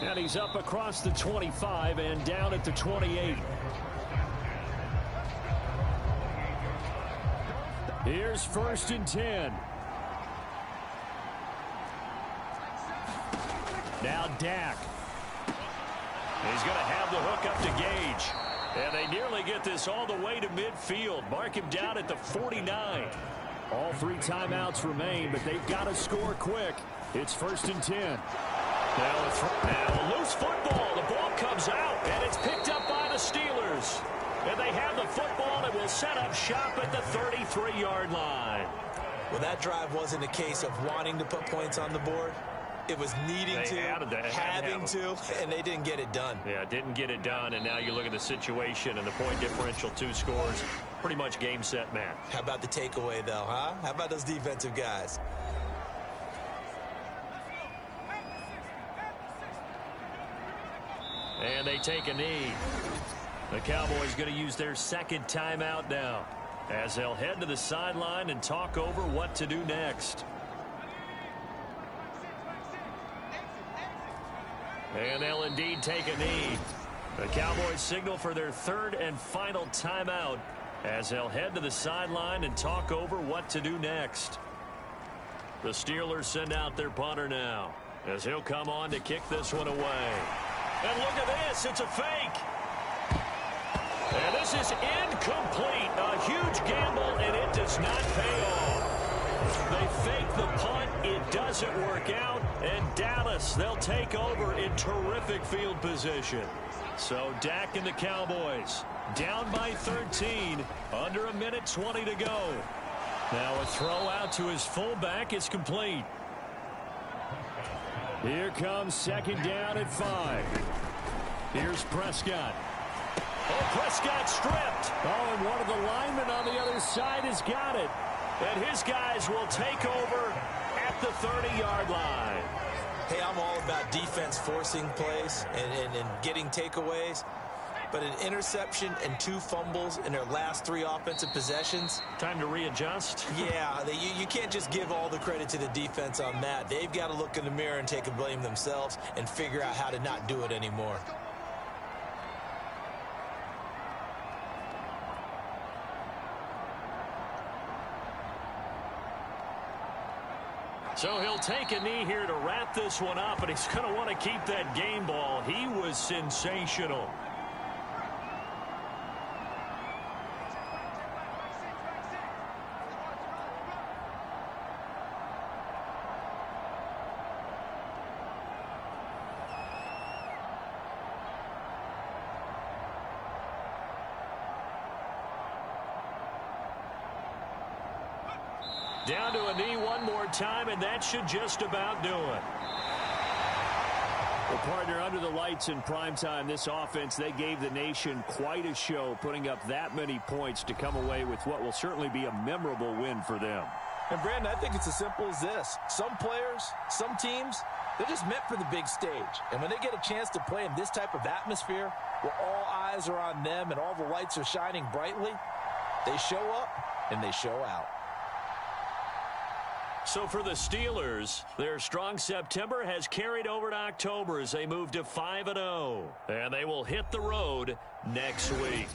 And he's up across the 25 and down at the 28. Here's 1st and 10. Now Dak. He's going to have the hook up to Gage. And they nearly get this all the way to midfield. Mark him down at the 49. All 3 timeouts remain, but they've got to score quick. It's 1st and 10. Now a loose football. The ball comes out, and it's picked up by the Steelers. And they have the football and will set up shop at the 33-yard line. Well, that drive wasn't a case of wanting to put points on the board. It was needing to, having to, and they didn't get it done. Yeah, didn't get it done, and now you look at the situation and the point differential, 2 scores, pretty much game, set, match. How about the takeaway, though, huh? How about those defensive guys? And they take a knee. The Cowboys going to use their 2nd timeout now as they'll head to the sideline and talk over what to do next. And they'll indeed take a knee. The Cowboys signal for their 3rd and final timeout as they'll head to the sideline and talk over what to do next. The Steelers send out their punter now as he'll come on to kick this one away. And look at this. It's a fake. And this is incomplete. A huge gamble, and it does not pay off. They fake the punt. It doesn't work out. And Dallas, they'll take over in terrific field position. So Dak and the Cowboys down by 13. Under a minute 20 to go. Now a throw out to his fullback is complete. Here comes 2nd down at 5. Here's Prescott. Oh, Prescott stripped. Oh, and one of the linemen on the other side has got it. And his guys will take over at the 30-yard line. Hey, I'm all about defense forcing plays and getting takeaways. But an interception and 2 fumbles in their last 3 offensive possessions. Time to readjust? Yeah, you can't just give all the credit to the defense on that. They've got to look in the mirror and take a blame themselves and figure out how to not do it anymore. So he'll take a knee here to wrap this one up, and he's going to want to keep that game ball. He was sensational. Down to a knee one more time, and that should just about do it. Well, partner, under the lights in primetime, this offense, they gave the nation quite a show, putting up that many points to come away with what will certainly be a memorable win for them. And, Brandon, I think it's as simple as this. Some players, some teams, they're just meant for the big stage. And when they get a chance to play in this type of atmosphere, where all eyes are on them and all the lights are shining brightly, they show up and they show out. So for the Steelers, their strong September has carried over to October as they move to 5-0. And they will hit the road next week.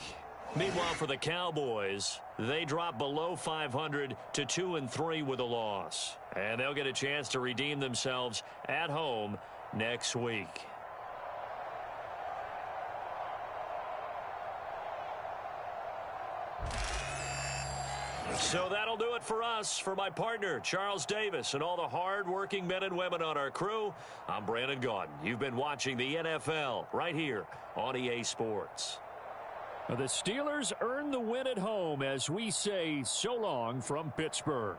Meanwhile, for the Cowboys, they drop below 500 to 2-3 with a loss. And they'll get a chance to redeem themselves at home next week. So that'll do it for us. For my partner, Charles Davis, and all the hard-working men and women on our crew, I'm Brandon Gaudin. You've been watching the NFL right here on EA Sports. The Steelers earn the win at home as we say so long from Pittsburgh.